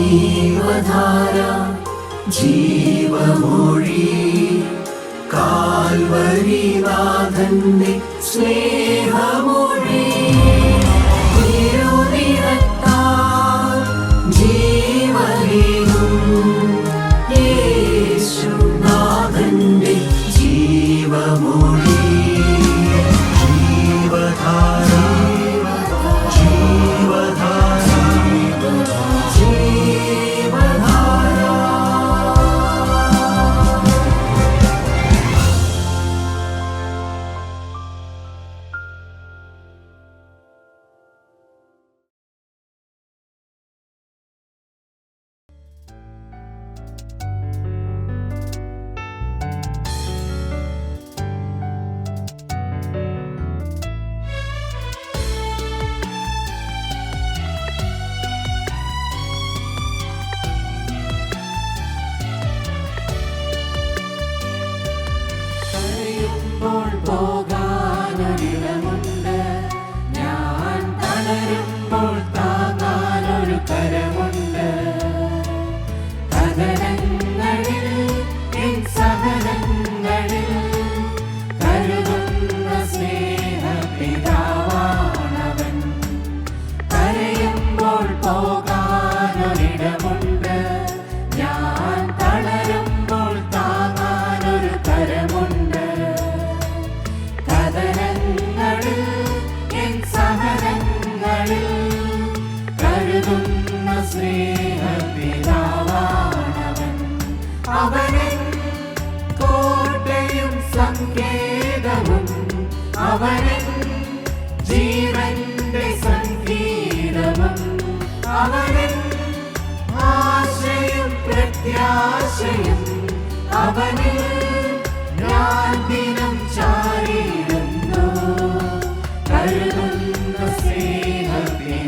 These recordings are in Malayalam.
ജീവധാര ജീവമൊഴി കാൽവരിനാഥന്റെ സ്നേഹമൊഴി തിരുനിറത്താൽ ജീവനേകും യേശുനാഥന്റെ ജീവമൊഴി ജീവധാര ജീവധാര ജീവധാര. കരയുമ്പോൾ പോകാനൊരിടമുണ്ട്, ഞാൻ തളരുമ്പോൾ താങ്ങാനൊരു കരമുണ്ട്. കഥനങ്ങളിൽ എൻ സഹനങ്ങളിൽ കരുതുന്ന സ്നേഹപിതാവാണവൻ. കരയുമ്പോൾ പോകാനൊരിടമുണ്ട്, ഞാൻ തളരുമ്പോൾ താങ്ങാനൊരു കരമുണ്ട്. കഥനങ്ങളിൽ എൻ സഹനങ്ങളിൽ കരുതുന്ന സ്നേഹപിതാവാണവൻ. അവനെൻ കോട്ടയും സങ്കേതവും, അവനെൻ ജീവന്റെ സംഗീതവും, അവനെൻ ആശയും പ്രത്യാശയും, അവനിൽ ഞാൻ ദിനം ചാരിടുന്നു. കരുതുന്ന സ്നേഹപിതാവാണവൻ.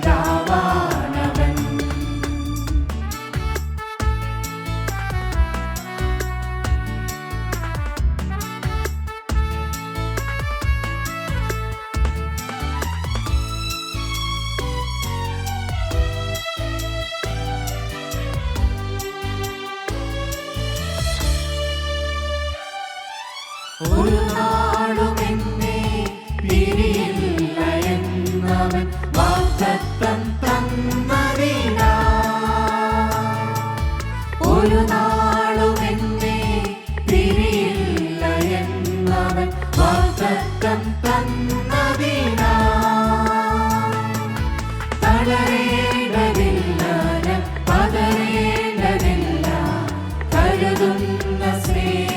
ഒരു നാളും എന്നെ പിരിയില്ല എന്നവൻ വാഗ്ദത്തം തന്നതിനാൽ. ഒരു നാളും എന്നെ പിരിയില്ല എന്നവൻ വാഗ്ദത്തം തന്നതിനാൽ. തളരേണ്ടതില്ല, ഞാൻ പതറേണ്ടതില്ല. കരുതുന്ന സ്നേഹപിതാവാണവൻ.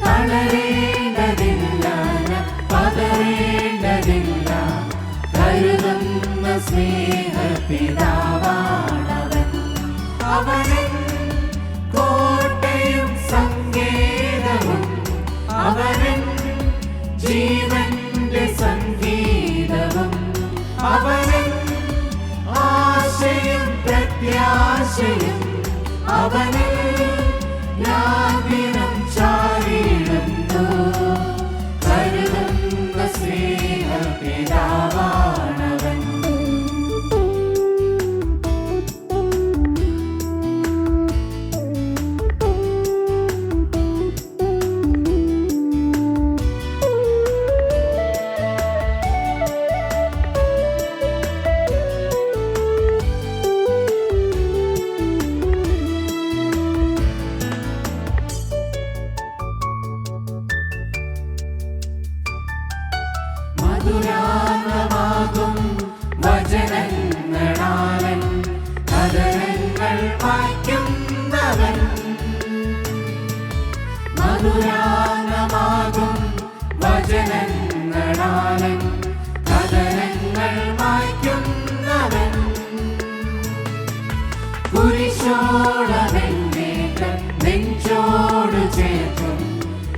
തളരേണ്ടതില്ല, ഞാൻ പതറേണ്ടതില്ല. കരുതുന്ന സ്നേഹപിതാവാണവൻ. അവനെൻ കോട്ടയും സങ്കേതവും, അവനെൻ ജീവന്റെ സംഗീതവും, അവനെൻ ആശയും പ്രത്യാശയും, അവനിൽ ഞാൻ ദിനം ചാരിടുന്നു. കരുതുന്ന സ്നേഹപിതാവാണവൻ. മധുരാനമാകും വചനങ്ങളാലൻ കഥനങ്ങൾ വായിക്കുന്നവൻ. മധുരാനമാകും വചനങ്ങളാലൻ കഥനങ്ങൾ വായിക്കുന്നവൻ. കുരിശോളമെന്നെ നെഞ്ചോട് ചേർക്കും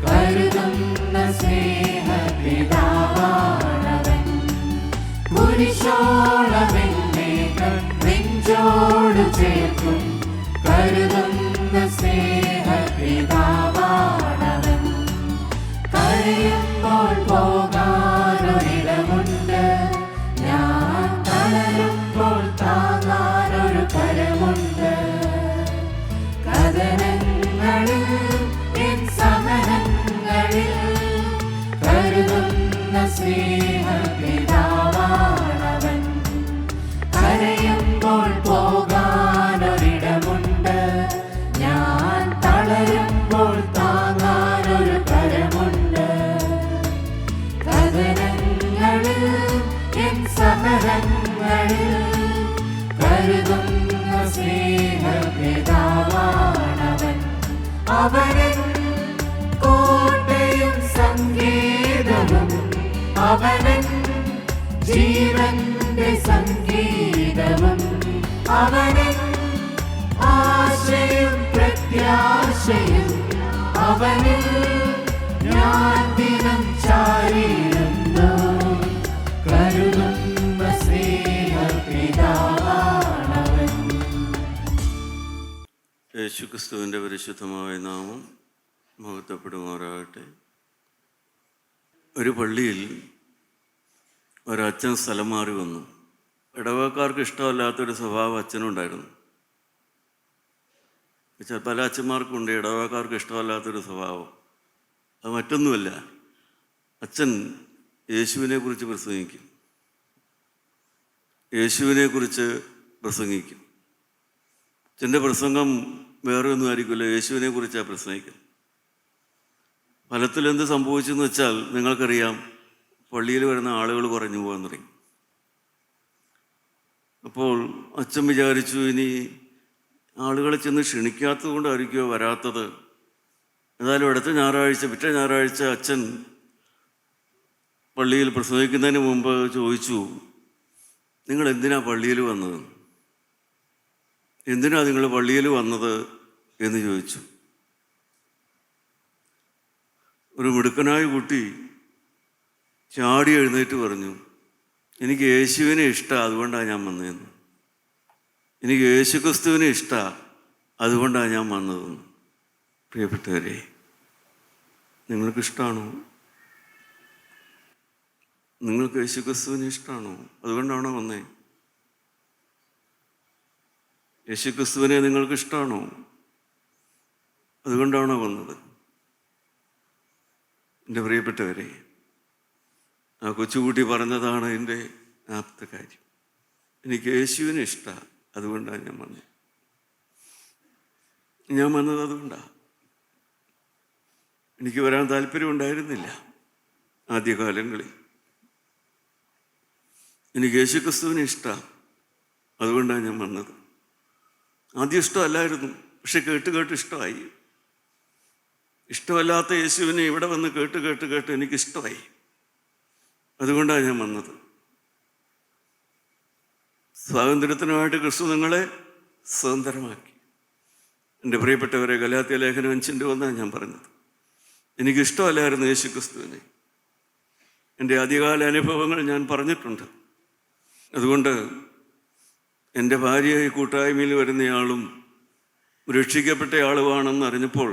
കരുതുന്ന സ്നേഹപിതാവാണവൻ. കുരിശോളമെന്നെ നെഞ്ചോട് ചേർക്കും കരുതുന്ന സ്നേഹപിതാവാണവൻ. കരയുമ്പോൾ പോകാനൊരിടമുണ്ട്, ഞാൻ തളരുമ്പോൾ സ്നേഹപിതാവാണവൻ. കരയുമ്പോൾ പോകാനൊരിടമുണ്ട്, ഞാൻ തളരുമ്പോൾ താങ്ങാനൊരു കരമുണ്ട്. കഥനങ്ങളിൽ എൻ സമരങ്ങളിൽ കരുതുന്ന സ്നേഹപിതാവാണവൻ. അവനൻ കോട്ടയും സങ്കേതവും, അവനൻ ജീവന്റെ സംഗീതവും, അവനൻ ആശയും പ്രത്യാശയും, അവനിൽ ഞാൻ ദിനം ചാരിടുന്നു. കരുതുന്ന സ്നേഹപിതാവാണവൻ. യേശുക്രിസ്തുവിൻ്റെ പരിശുദ്ധമായ നാമം മഹത്വപ്പെടുമാറാകട്ടെ. ഒരു പള്ളിയിൽ ഒരച്ഛൻ സ്ഥലം മാറി വന്നു. ഇടവക്കാർക്ക് ഇഷ്ടമല്ലാത്തൊരു സ്വഭാവം അച്ഛനുണ്ടായിരുന്നു. പല അച്ഛന്മാർക്കുണ്ട് ഇടവക്കാർക്ക് ഇഷ്ടമല്ലാത്തൊരു സ്വഭാവം. അത് മറ്റൊന്നുമല്ല, അച്ഛൻ യേശുവിനെക്കുറിച്ച് പ്രസംഗിക്കും. അച്ഛൻ്റെ പ്രസംഗം വേറെ ഒന്നും ആയിരിക്കില്ല, യേശുവിനെക്കുറിച്ചാണ് പ്രസംഗിക്കുന്നത്. ഫലത്തിൽ എന്ത് സംഭവിച്ചെന്ന് വെച്ചാൽ നിങ്ങൾക്കറിയാം, പള്ളിയിൽ വരുന്ന ആളുകൾ കുറഞ്ഞു പോകാൻ തുടങ്ങി. അപ്പോൾ അച്ഛൻ വിചാരിച്ചു, ഇനി ആളുകളെ ചെന്ന് ക്ഷണിക്കാത്തത് കൊണ്ടായിരിക്കുമോ വരാത്തത്. ഏതായാലും പിറ്റേ ഞായറാഴ്ച അച്ഛൻ പള്ളിയിൽ പ്രസംഗിക്കുന്നതിന് മുമ്പ് ചോദിച്ചു, നിങ്ങൾ എന്തിനാ പള്ളിയിൽ വന്നത്, എന്തിനാ നിങ്ങൾ പള്ളിയിൽ വന്നത് എന്ന് ചോദിച്ചു. ഒരു മിടുക്കനായ കുട്ടി ചാടി എഴുന്നേറ്റ് പറഞ്ഞു, എനിക്ക് യേശുവിനെ ഇഷ്ടമാണ്, അതുകൊണ്ടാണ് ഞാൻ വന്നതെന്ന്. എനിക്ക് യേശുക്രിസ്തുവിനെ ഇഷ്ടമാണ്, അതുകൊണ്ടാണ് ഞാൻ വന്നതെന്ന്. പ്രിയപ്പെട്ടവരെ, നിങ്ങൾക്കിഷ്ടമാണോ? നിങ്ങൾക്ക് യേശുക്രിസ്തുവിനെ ഇഷ്ടമാണോ? അതുകൊണ്ടാണോ വന്നേ? യേശുക്രിസ്തുവിനെ നിങ്ങൾക്ക് ഇഷ്ടമാണോ? അതുകൊണ്ടാണോ വന്നത്? എൻ്റെ പ്രിയപ്പെട്ടവരെ, ആ കൊച്ചുകുട്ടി പറഞ്ഞതാണ് എൻ്റെ ആപ്ത കാര്യം. എനിക്ക് യേശുവിനെ ഇഷ്ടമാണ്, അതുകൊണ്ടാണ് ഞാൻ വന്നത്. അതുകൊണ്ടാണ്. എനിക്ക് വരാൻ താല്പര്യമുണ്ടായിരുന്നില്ല ആദ്യകാലങ്ങളിൽ. എനിക്ക് യേശുക്രിസ്തുവിനെ ഇഷ്ടമാണ്, അതുകൊണ്ടാണ് ഞാൻ വന്നത്. ആദ്യം ഇഷ്ടമല്ലായിരുന്നു, പക്ഷെ കേട്ട് ഇഷ്ടമായി. ഇഷ്ടമല്ലാത്ത യേശുവിനെ ഇവിടെ വന്ന് കേട്ട് എനിക്കിഷ്ടമായി, അതുകൊണ്ടാണ് ഞാൻ വന്നത്. സ്വാതന്ത്ര്യത്തിനുമായിട്ട് ക്രിസ്തു നിങ്ങളെ സ്വതന്ത്രമാക്കി. എൻ്റെ പ്രിയപ്പെട്ടവരെ, ഗലാത്യ ലേഖനം 5:1 ഞാൻ പറഞ്ഞത്. എനിക്കിഷ്ടമല്ലായിരുന്നു യേശുക്രിസ്തുവിനെ. എൻ്റെ ആദ്യകാല അനുഭവങ്ങൾ ഞാൻ പറഞ്ഞിട്ടുണ്ട്. അതുകൊണ്ട് എൻ്റെ ഭാര്യ ഈ കൂട്ടായ്മയിൽ വരുന്നയാളും രക്ഷിക്കപ്പെട്ട ആളുമാണെന്ന് അറിഞ്ഞപ്പോൾ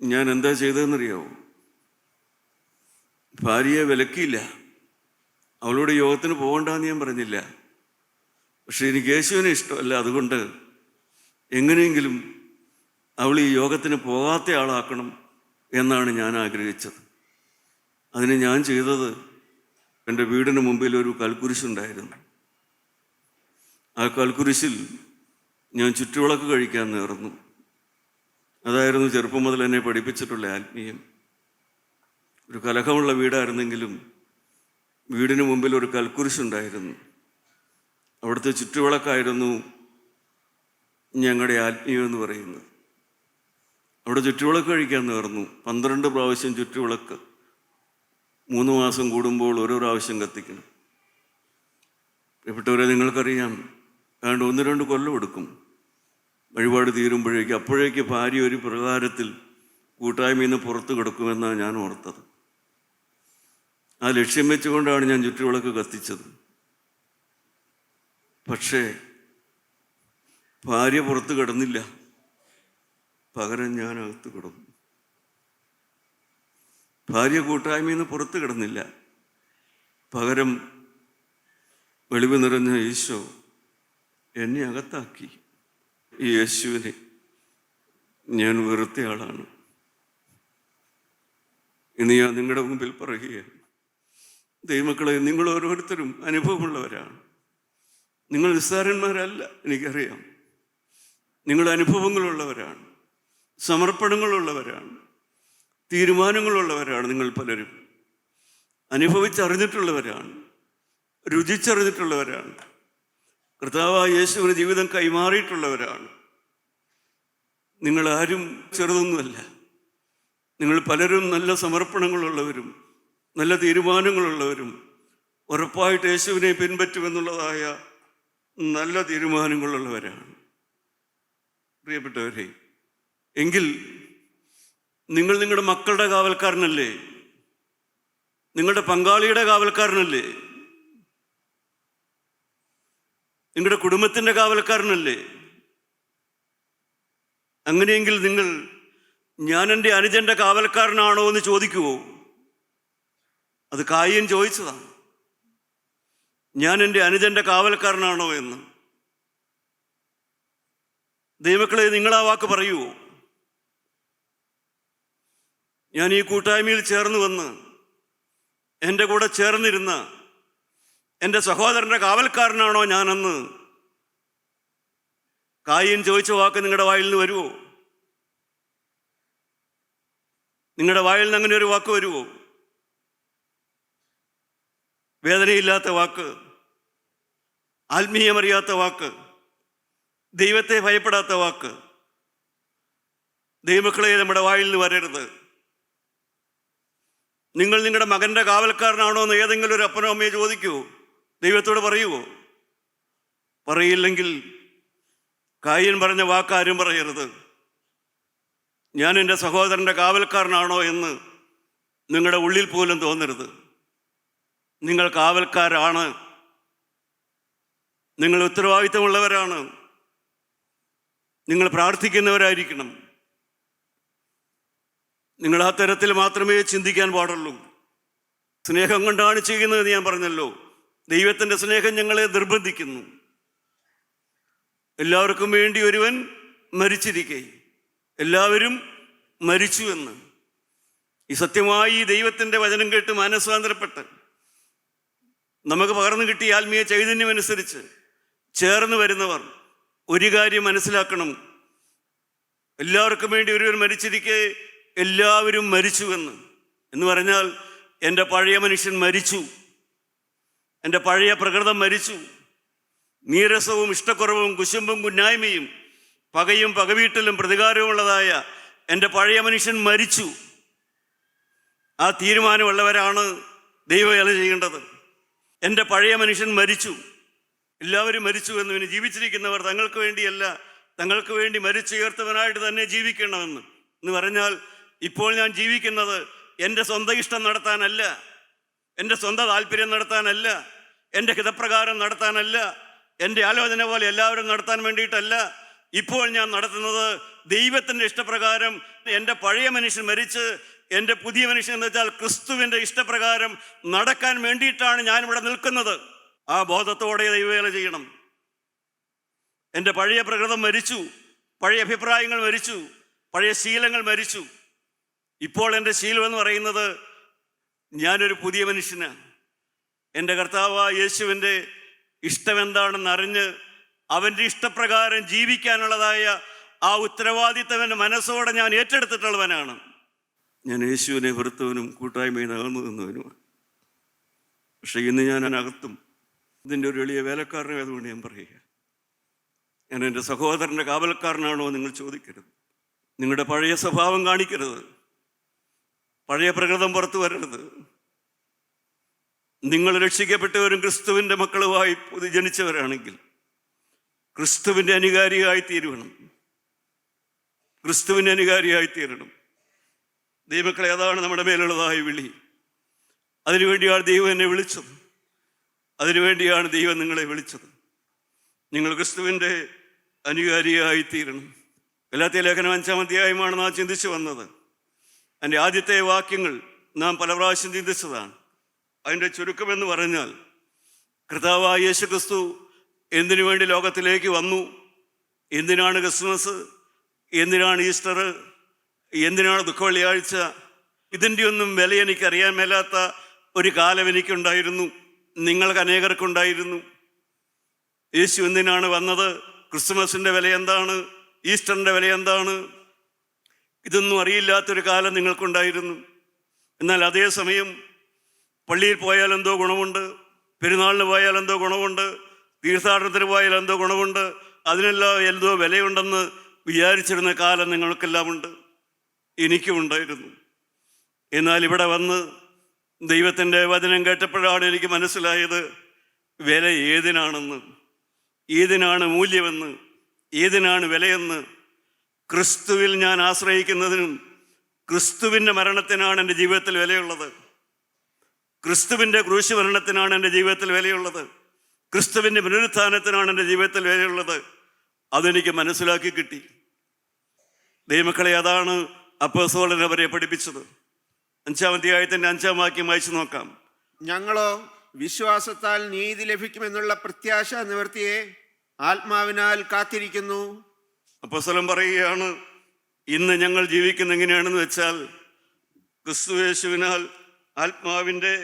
ഞാൻ എന്താ ചെയ്തതെന്നറിയാവോ? ഭാര്യയെ വിലക്കിയില്ല, അവളോട് യോഗത്തിന് പോകണ്ടെന്ന് ഞാൻ പറഞ്ഞില്ല. പക്ഷെ എനിക്ക് യേശുവിനെ ഇഷ്ടമല്ല, അതുകൊണ്ട് എങ്ങനെയെങ്കിലും അവൾ ഈ യോഗത്തിന് പോകാത്ത ആളാക്കണം എന്നാണ് ഞാൻ ആഗ്രഹിച്ചത്. അതിന് ഞാൻ ചെയ്തത്, എൻ്റെ വീടിന് മുമ്പിൽ ഒരു കൽക്കുരിശുണ്ടായിരുന്നു. ആ കൽക്കുരിശിൽ ഞാൻ ചുറ്റുവിളക്ക് കഴിക്കാൻ നേർന്നു. അതായിരുന്നു ചെറുപ്പം മുതൽ എന്നെ പഠിപ്പിച്ചിട്ടുള്ള ആത്മീയം. ഒരു കലഹമുള്ള വീടായിരുന്നെങ്കിലും വീടിന് മുമ്പിൽ ഒരു കൽക്കുരിശുണ്ടായിരുന്നു. അവിടുത്തെ ചുറ്റുവിളക്കായിരുന്നു ഞങ്ങളുടെ ആത്മീയം എന്ന് പറയുന്നത്. അവിടെ ചുറ്റുവിളക്ക് കഴിക്കാൻ നേർന്നു. 12 പ്രാവശ്യം ചുറ്റുവിളക്ക്, 3 മാസം കൂടുമ്പോൾ ഓരോ പ്രാവശ്യം കത്തിക്കണം. പ്രിയപ്പെട്ടവരെ, നിങ്ങൾക്കറിയാം, ഏതാണ്ട് 1-2 കൊല്ലം എടുക്കും വഴിപാട് അപ്പോഴേക്ക് ഭാര്യ ഒരു പ്രകാരത്തിൽ കൂട്ടായ്മയിൽ നിന്ന് പുറത്ത് കിടക്കുമെന്നാണ് ഞാൻ ഓർത്തത്. ആ ലക്ഷ്യം വെച്ചുകൊണ്ടാണ് ഞാൻ ചുറ്റുവിളക്ക് കത്തിച്ചത്. പക്ഷേ ഭാര്യ പുറത്ത് കിടന്നില്ല, പകരം ഞാൻ അകത്ത് കിടന്നു. ഭാര്യ കൂട്ടായ്മയിൽ നിന്ന് പുറത്ത് കിടന്നില്ല, പകരം വെളിവ് നിറഞ്ഞ ഈശോ എന്നെ അകത്താക്കി. ഈ യേശുവിനെ ഞാൻ വെറുത്ത ആളാണ്. ഇന്ന് ഞാൻ നിങ്ങളുടെ മുമ്പിൽ പറയുകയാണ്, ദൈവമക്കളെ, നിങ്ങൾ ഓരോരുത്തരും അനുഭവമുള്ളവരാണ്. നിങ്ങൾ നിസ്സാരന്മാരല്ല, എനിക്കറിയാം. നിങ്ങൾ അനുഭവങ്ങളുള്ളവരാണ്, സമർപ്പണങ്ങളുള്ളവരാണ്, തീരുമാനങ്ങളുള്ളവരാണ്. നിങ്ങൾ പലരും അനുഭവിച്ചറിഞ്ഞിട്ടുള്ളവരാണ്, രുചിച്ചറിഞ്ഞിട്ടുള്ളവരാണ്. കർത്താവായ യേശുവിന് ജീവിതം കൈമാറിയിട്ടുള്ളവരാണ്. നിങ്ങളാരും ചെറുതൊന്നുമല്ല. നിങ്ങൾ പലരും നല്ല സമർപ്പണങ്ങളുള്ളവരും നല്ല തീരുമാനങ്ങളുള്ളവരും ഉറപ്പായിട്ട് യേശുവിനെ പിൻപറ്റുമെന്നുള്ളതായ നല്ല തീരുമാനങ്ങളുള്ളവരാണ്. പ്രിയപ്പെട്ടവരെ, എങ്കിൽ നിങ്ങൾ നിങ്ങളുടെ മക്കളുടെ കാവൽക്കാരനല്ലേ? നിങ്ങളുടെ പങ്കാളിയുടെ കാവൽക്കാരനല്ലേ? നിങ്ങളുടെ കുടുംബത്തിൻ്റെ കാവൽക്കാരനല്ലേ? അങ്ങനെയെങ്കിൽ നിങ്ങൾ ഞാൻ എൻ്റെ അനുജൻ്റെ കാവൽക്കാരനാണോ എന്ന് ചോദിക്കുമോ? അത് കായീൻ ചോദിച്ചതാണ്. ഞാൻ എൻ്റെ അനുജൻ്റെ കാവൽക്കാരനാണോ എന്ന്. ദൈവമക്കളെ, നിങ്ങൾ ആ വാക്ക് പറയുമോ? ഞാൻ ഈ കൂട്ടായ്മയിൽ ചേർന്ന് വന്ന് എൻ്റെ കൂടെ ചേർന്നിരുന്ന എൻ്റെ സഹോദരൻ്റെ കാവൽക്കാരനാണോ ഞാനെന്ന് കായീൻ ചോദിച്ച വാക്ക് നിങ്ങളുടെ വായിൽ നിന്ന് വരുമോ? നിങ്ങളുടെ വായിൽ നിന്ന് അങ്ങനെ ഒരു വാക്ക് വരുമോ? വേദനയില്ലാത്ത വാക്ക്, ആത്മീയമറിയാത്ത വാക്ക്, ദൈവത്തെ ഭയപ്പെടാത്ത വാക്ക് ദൈവമക്കളെ നമ്മുടെ വായിൽ നിന്ന് വരരുത്. നിങ്ങൾ നിങ്ങളുടെ മകൻ്റെ കാവൽക്കാരനാണോ എന്ന് ഏതെങ്കിലും ഒരു അപ്പനോ അമ്മയോ ചോദിക്കുമോ? ദൈവത്തോട് പറയുമോ? പറയില്ലെങ്കിൽ കായീൻ പറഞ്ഞ വാക്കാരും പറയരുത്. ഞാൻ എൻ്റെ സഹോദരൻ്റെ കാവൽക്കാരനാണോ എന്ന് നിങ്ങളുടെ ഉള്ളിൽ പോലും തോന്നരുത്. നിങ്ങൾ കാവൽക്കാരാണ്, നിങ്ങൾ ഉത്തരവാദിത്തമുള്ളവരാണ്, നിങ്ങൾ പ്രാർത്ഥിക്കുന്നവരായിരിക്കണം. നിങ്ങൾ ആ തരത്തിൽ മാത്രമേ ചിന്തിക്കാൻ പാടുള്ളൂ. സ്നേഹം കൊണ്ടാണ് ചെയ്യുന്നതെന്ന് ഞാൻ പറഞ്ഞല്ലോ. ദൈവത്തിൻ്റെ സ്നേഹം ഞങ്ങളെ നിർബന്ധിക്കുന്നു. എല്ലാവർക്കും വേണ്ടി ഒരുവൻ മരിച്ചിരിക്കെ എല്ലാവരും മരിച്ചു എന്ന് ഈ സത്യമായി ദൈവത്തിൻ്റെ വചനം കേട്ട് മാനസാന്തരപ്പെട്ട് നമുക്ക് പകർന്നു കിട്ടിയ ആത്മീയ ചൈതന്യമനുസരിച്ച് ചേർന്ന് വരുന്നവർ ഒരു കാര്യം മനസ്സിലാക്കണം. എല്ലാവർക്കും വേണ്ടി ഒരുവൻ മരിച്ചിരിക്കെ എല്ലാവരും മരിച്ചു എന്ന് പറഞ്ഞാൽ എൻ്റെ പഴയ മനുഷ്യൻ മരിച്ചു, എൻ്റെ പഴയ പ്രകൃതം മരിച്ചു. നീരസവും ഇഷ്ടക്കുറവും കുശുമ്പും കുന്നായ്മയും പകയും പകവീട്ടലും പ്രതികാരവുമുള്ളതായ എൻ്റെ പഴയ മനുഷ്യൻ മരിച്ചു. ആ തീരുമാനമുള്ളവരാണ് ദൈവവേല ചെയ്യേണ്ടത്. എൻ്റെ പഴയ മനുഷ്യൻ മരിച്ചു, എല്ലാവരും മരിച്ചു എന്ന്. പിന്നെ ജീവിച്ചിരിക്കുന്നവർ തങ്ങൾക്ക് വേണ്ടിയല്ല, തങ്ങൾക്ക് വേണ്ടി മരിച്ചുയർത്തവനായിട്ട് തന്നെ ജീവിക്കണമെന്ന് എന്ന് പറഞ്ഞാൽ ഇപ്പോൾ ഞാൻ ജീവിക്കുന്നത് എൻ്റെ സ്വന്തം ഇഷ്ടം നടത്താനല്ല, എൻ്റെ സ്വന്തം താല്പര്യം നടത്താനല്ല, എൻ്റെ ഹിതപ്രകാരം നടത്താനല്ല, എൻ്റെ ആലോചന പോലെ എല്ലാവരും നടത്താൻ വേണ്ടിയിട്ടല്ല. ഇപ്പോൾ ഞാൻ നടത്തുന്നത് ദൈവത്തിൻ്റെ ഇഷ്ടപ്രകാരം. എൻ്റെ പഴയ മനുഷ്യൻ മരിച്ച് എൻ്റെ പുതിയ മനുഷ്യൻ എന്ന് വെച്ചാൽ ക്രിസ്തുവിൻ്റെ ഇഷ്ടപ്രകാരം നടക്കാൻ വേണ്ടിയിട്ടാണ് ഞാനിവിടെ നിൽക്കുന്നത്. ആ ബോധത്തോടെ ദൈവവേല ചെയ്യണം. എൻ്റെ പഴയ പ്രകൃതം മരിച്ചു, പഴയ അഭിപ്രായങ്ങൾ മരിച്ചു, പഴയ ശീലങ്ങൾ മരിച്ചു. ഇപ്പോൾ എൻ്റെ ശീലം എന്ന് പറയുന്നത് ഞാനൊരു പുതിയ മനുഷ്യനാണ്. എൻ്റെ കർത്താവായ യേശുവിൻ്റെ ഇഷ്ടമെന്താണെന്ന് അറിഞ്ഞ് അവൻ്റെ ഇഷ്ടപ്രകാരം ജീവിക്കാനുള്ളതായ ആ ഉത്തരവാദിത്തം എൻ്റെ മനസ്സോടെ ഞാൻ ഏറ്റെടുത്തിട്ടുള്ളവനാണ്. ഞാൻ യേശുവിനെ വെറുത്തവനും കൂട്ടായ്മയിൽ അകന്നു നിന്നവനുമാണ്. പക്ഷേ ഇന്ന് ഞാൻ അകത്തും ഇതിൻ്റെ ഒരു എളിയ വേലക്കാരനും അതുകൊണ്ട് ഞാൻ പറയുക, ഞാൻ എൻ്റെ സഹോദരൻ്റെ കാവൽക്കാരനാണോ നിങ്ങൾ ചോദിക്കരുത്. നിങ്ങളുടെ പഴയ സ്വഭാവം കാണിക്കരുത്, പഴയ പ്രകൃതം പുറത്തു വരരുത്. നിങ്ങൾ രക്ഷിക്കപ്പെട്ടവരും ക്രിസ്തുവിൻ്റെ മക്കളുമായി ജനിച്ചവരാണെങ്കിൽ ക്രിസ്തുവിൻ്റെ അനുകാരിയായി തീരണം, ക്രിസ്തുവിൻ്റെ അനുകാരിയായി തീരണം. ദൈവമക്കളെ, അതാണ് നമ്മുടെ മേലുള്ളതായ വിളി. അതിനുവേണ്ടിയാണ് ദൈവം എന്നെ വിളിച്ചത്, അതിനുവേണ്ടിയാണ് ദൈവം നിങ്ങളെ വിളിച്ചത്. നിങ്ങൾ ക്രിസ്തുവിൻ്റെ അനുകാരിയായി തീരണം. ഗലാത്യ ലേഖനം 5-ാം അധ്യായമാണ് നാം ചിന്തിച്ചു വന്നത്. അതിൻ്റെ ആദ്യത്തെ വാക്യങ്ങൾ നാം പല പ്രാവശ്യം ചിന്തിച്ചതാണ്. അതിൻ്റെ ചുരുക്കമെന്ന് പറഞ്ഞാൽ, കർത്താവായ യേശു ക്രിസ്തു എന്തിനു വേണ്ടി ലോകത്തിലേക്ക് വന്നു, എന്തിനാണ് ക്രിസ്മസ്, എന്തിനാണ് ഈസ്റ്റർ, എന്തിനാണ് ദുഃഖവെള്ളിയാഴ്ച, ഇതിൻ്റെ ഒന്നും വില എനിക്കറിയാൻ മേലാത്ത ഒരു കാലം എനിക്കുണ്ടായിരുന്നു, നിങ്ങൾക്ക് അനേകർക്കുണ്ടായിരുന്നു. യേശു എന്തിനാണ് വന്നത്? ക്രിസ്മസിൻ്റെ വില എന്താണ്? ഈസ്റ്ററിൻ്റെ വില എന്താണ്? ഇതൊന്നും അറിയില്ലാത്തൊരു കാലം നിങ്ങൾക്കുണ്ടായിരുന്നു. എന്നാൽ അതേസമയം പള്ളിയിൽ പോയാൽ എന്തോ ഗുണമുണ്ട്, പെരുന്നാളിന് പോയാൽ എന്തോ ഗുണമുണ്ട്, തീർത്ഥാടനത്തിന് പോയാൽ എന്തോ ഗുണമുണ്ട്, അതിനെല്ലാം എന്തോ വിലയുണ്ടെന്ന് വിചാരിച്ചിരുന്ന കാലം നിങ്ങൾക്കെല്ലാം ഉണ്ട്, എനിക്കും ഉണ്ടായിരുന്നു. എന്നാൽ ഇവിടെ വന്ന് ദൈവത്തിൻ്റെ വചനം കേട്ടപ്പോഴാണ് എനിക്ക് മനസ്സിലായത് വില ഏതിനാണെന്ന്, ഏതിനാണ് മൂല്യമെന്ന്, ഏതിനാണ് വിലയെന്ന്. ക്രിസ്തുവിൽ ഞാൻ ആശ്രയിക്കുന്നതിനും ക്രിസ്തുവിൻ്റെ മരണത്തിനാണ് എൻ്റെ ജീവിതത്തിൽ വിലയുള്ളത്. ക്രിസ്തുവിൻ്റെ ക്രൂശ് മരണത്തിനാണ് എൻ്റെ ജീവിതത്തിൽ വിലയുള്ളത്. ക്രിസ്തുവിൻ്റെ പുനരുത്ഥാനത്തിനാണ് എൻ്റെ ജീവിതത്തിൽ വിലയുള്ളത്. അതെനിക്ക് മനസ്സിലാക്കി കിട്ടി. ദൈവമക്കളെ, അതാണ് അപ്പോസ്തലൻ അവരെ പഠിപ്പിച്ചത്. 5-ാം അധ്യായത്തിൻ്റെ 5-ാം വാക്യം വായിച്ചു നോക്കാം. ഞങ്ങളോ വിശ്വാസത്താൽ നീതി ലഭിക്കുമെന്നുള്ള പ്രത്യാശ നിവൃത്തിയെ ആത്മാവിനാൽ കാത്തിരിക്കുന്നു. അപ്പോസ്തലൻ പറയുകയാണ്, ഇന്ന് ഞങ്ങൾ ജീവിക്കുന്ന എങ്ങനെയാണെന്ന് വെച്ചാൽ ക്രിസ്തുയേശുവിനാൽ ആത്മാവിൻ്റെ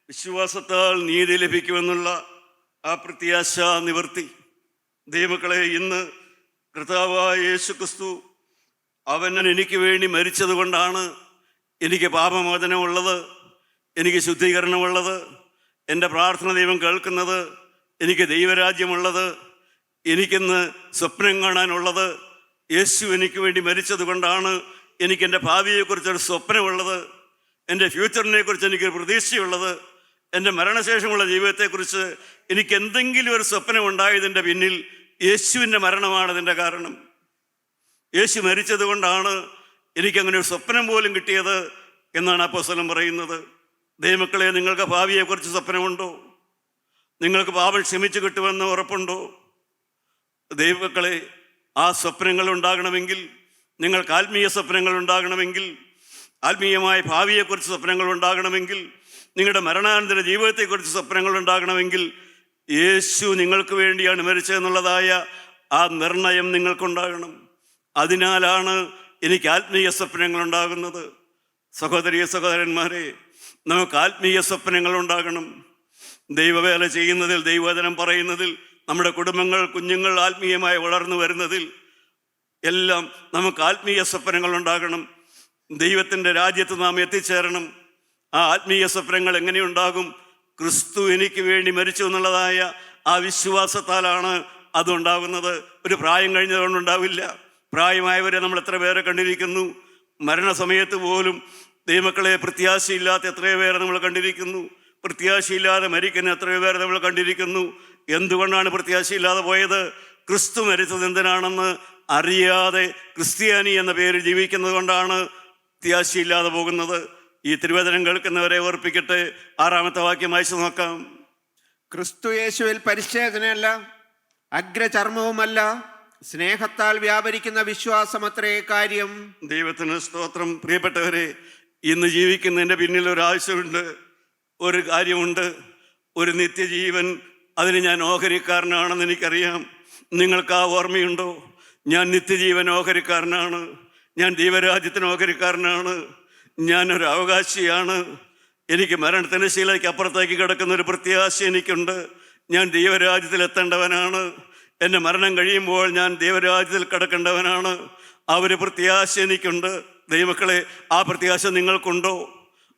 വിശ്വാസത്താൽ നീതി ലഭിക്കുമെന്നുള്ള ആ പ്രത്യാശ നിവർത്തി. ദൈവമക്കളെ, ഇന്ന് കർത്താവായ യേശു ക്രിസ്തു അവൻ എനിക്ക് വേണ്ടി മരിച്ചത് കൊണ്ടാണ് എനിക്ക് പാപമോചനമുള്ളത്, എനിക്ക് ശുദ്ധീകരണമുള്ളത്, എൻ്റെ പ്രാർത്ഥന ദൈവം കേൾക്കുന്നത്, എനിക്ക് ദൈവരാജ്യമുള്ളത്, എനിക്കിന്ന് സ്വപ്നം കാണാനുള്ളത്. യേശു എനിക്ക് വേണ്ടി മരിച്ചത് കൊണ്ടാണ് എനിക്ക് എൻ്റെ ഭാവിയെക്കുറിച്ചൊരു സ്വപ്നമുള്ളത്, എൻ്റെ ഫ്യൂച്ചറിനെ കുറിച്ച് എനിക്കൊരു പ്രതീക്ഷയുള്ളത്, എൻ്റെ മരണശേഷമുള്ള ജീവിതത്തെക്കുറിച്ച് എനിക്ക് എന്തെങ്കിലും ഒരു സ്വപ്നം ഉണ്ടായതിൻ്റെ പിന്നിൽ യേശുവിൻ്റെ മരണമാണ് അതിൻ്റെ കാരണം. യേശു മരിച്ചത് കൊണ്ടാണ് എനിക്കങ്ങനെ ഒരു സ്വപ്നം പോലും കിട്ടിയത് എന്നാണ് അപ്പോസ്തലൻ പറയുന്നത്. ദൈവമക്കളെ, നിങ്ങൾക്ക് ഭാവിയെക്കുറിച്ച് സ്വപ്നമുണ്ടോ? നിങ്ങൾക്ക് പാപം ക്ഷമിച്ചു കിട്ടുമെന്ന് ഉറപ്പുണ്ടോ? ദൈവമക്കളെ, ആ സ്വപ്നങ്ങൾ ഉണ്ടാകണമെങ്കിൽ, നിങ്ങൾക്ക് ആത്മീയ സ്വപ്നങ്ങൾ ഉണ്ടാകണമെങ്കിൽ, ആത്മീയമായ ഭാവിയെക്കുറിച്ച് സ്വപ്നങ്ങൾ ഉണ്ടാകണമെങ്കിൽ, നിങ്ങളുടെ മരണാനന്തര ജീവിതത്തെക്കുറിച്ച് സ്വപ്നങ്ങൾ ഉണ്ടാകണമെങ്കിൽ യേശു നിങ്ങൾക്ക് വേണ്ടിയാണ് മരിച്ചതെന്നുള്ളതായ ആ നിർണയം നിങ്ങൾക്കുണ്ടാകണം. അതിനാലാണ് എനിക്ക് ആത്മീയ സ്വപ്നങ്ങൾ ഉണ്ടാകുന്നത്. സഹോദരീ സഹോദരന്മാരെ, നമുക്ക് ആത്മീയ സ്വപ്നങ്ങൾ ഉണ്ടാകണം. ദൈവവേല ചെയ്യുന്നതിൽ, ദൈവവചനം പറയുന്നതിൽ, നമ്മുടെ കുടുംബങ്ങൾ, കുഞ്ഞുങ്ങൾ ആത്മീയമായി വളർന്നു വരുന്നതിൽ എല്ലാം നമുക്ക് ആത്മീയ സ്വപ്നങ്ങൾ ഉണ്ടാകണം. ദൈവത്തിൻ്റെ രാജ്യത്ത് നാം എത്തിച്ചേരണം. ആ ആത്മീയ സ്വപ്നങ്ങൾ എങ്ങനെയുണ്ടാകും? ക്രിസ്തു എനിക്ക് വേണ്ടി മരിച്ചു എന്നുള്ളതായ ആ വിശ്വാസത്താലാണ് അതുണ്ടാകുന്നത്. ഒരു പ്രായം കഴിഞ്ഞതുകൊണ്ടുണ്ടാവില്ല. പ്രായമായവരെ നമ്മൾ എത്ര പേരെ കണ്ടിരിക്കുന്നു. മരണസമയത്ത് പോലും ദൈവമക്കളെ പ്രത്യാശയില്ലാത്ത എത്രയോ പേരെ നമ്മൾ കണ്ടിരിക്കുന്നു. പ്രത്യാശയില്ലാതെ മരിക്കുന്ന എത്രയോ പേരെ നമ്മൾ കണ്ടിരിക്കുന്നു. എന്തുകൊണ്ടാണ് പ്രത്യാശയില്ലാതെ പോയത്? ക്രിസ്തു മരിച്ചത് എന്തിനാണെന്ന് അറിയാതെ ക്രിസ്ത്യാനി എന്ന പേരിൽ ജീവിക്കുന്നത് കൊണ്ടാണ് പ്രത്യാശയില്ലാതെ പോകുന്നത്. ഈ തിരുവചനം കേൾക്കുന്നവരെ ഓർപ്പിക്കട്ടെ. 6-ാമത്തെ വാക്യം വായിച്ചു നോക്കാം. ക്രിസ്തു യേശുവിൽ പരിച്ഛേദനയല്ല, അഗ്രചർമ്മവുമല്ല, സ്നേഹത്താൽ വ്യാപരിക്കുന്ന വിശ്വാസമത്രേ കാര്യം. ദൈവത്തിന് സ്തോത്രം. പ്രിയപ്പെട്ടവരെ, ഇന്ന് ജീവിക്കുന്നതിൻ്റെ പിന്നിൽ ഒരാവശ്യമുണ്ട്, ഒരു കാര്യമുണ്ട്, ഒരു നിത്യജീവൻ. അതിന് ഞാൻ ഓഹരിക്കാരനാണെന്ന് എനിക്കറിയാം. നിങ്ങൾക്ക് ആ ഓർമ്മയുണ്ടോ? ഞാൻ നിത്യജീവൻ ഓഹരിക്കാരനാണ്, ഞാൻ ദൈവരാജ്യത്തിന് ഓഹരിക്കാരനാണ്, ഞാനൊരു അവകാശിയാണ്. എനിക്ക് മരണത്തിൻ്റെ ശീലയ്ക്ക് അപ്പുറത്തേക്ക് കിടക്കുന്ന ഒരു പ്രത്യാശ എനിക്കുണ്ട്. ഞാൻ ദൈവരാജ്യത്തിൽ എത്തേണ്ടവനാണ്. എൻ്റെ മരണം കഴിയുമ്പോൾ ഞാൻ ദൈവരാജ്യത്തിൽ കിടക്കേണ്ടവനാണ്. ആ ഒരു പ്രത്യാശ എനിക്കുണ്ട്. ദൈവമക്കളെ, ആ പ്രത്യാശ നിങ്ങൾക്കുണ്ടോ?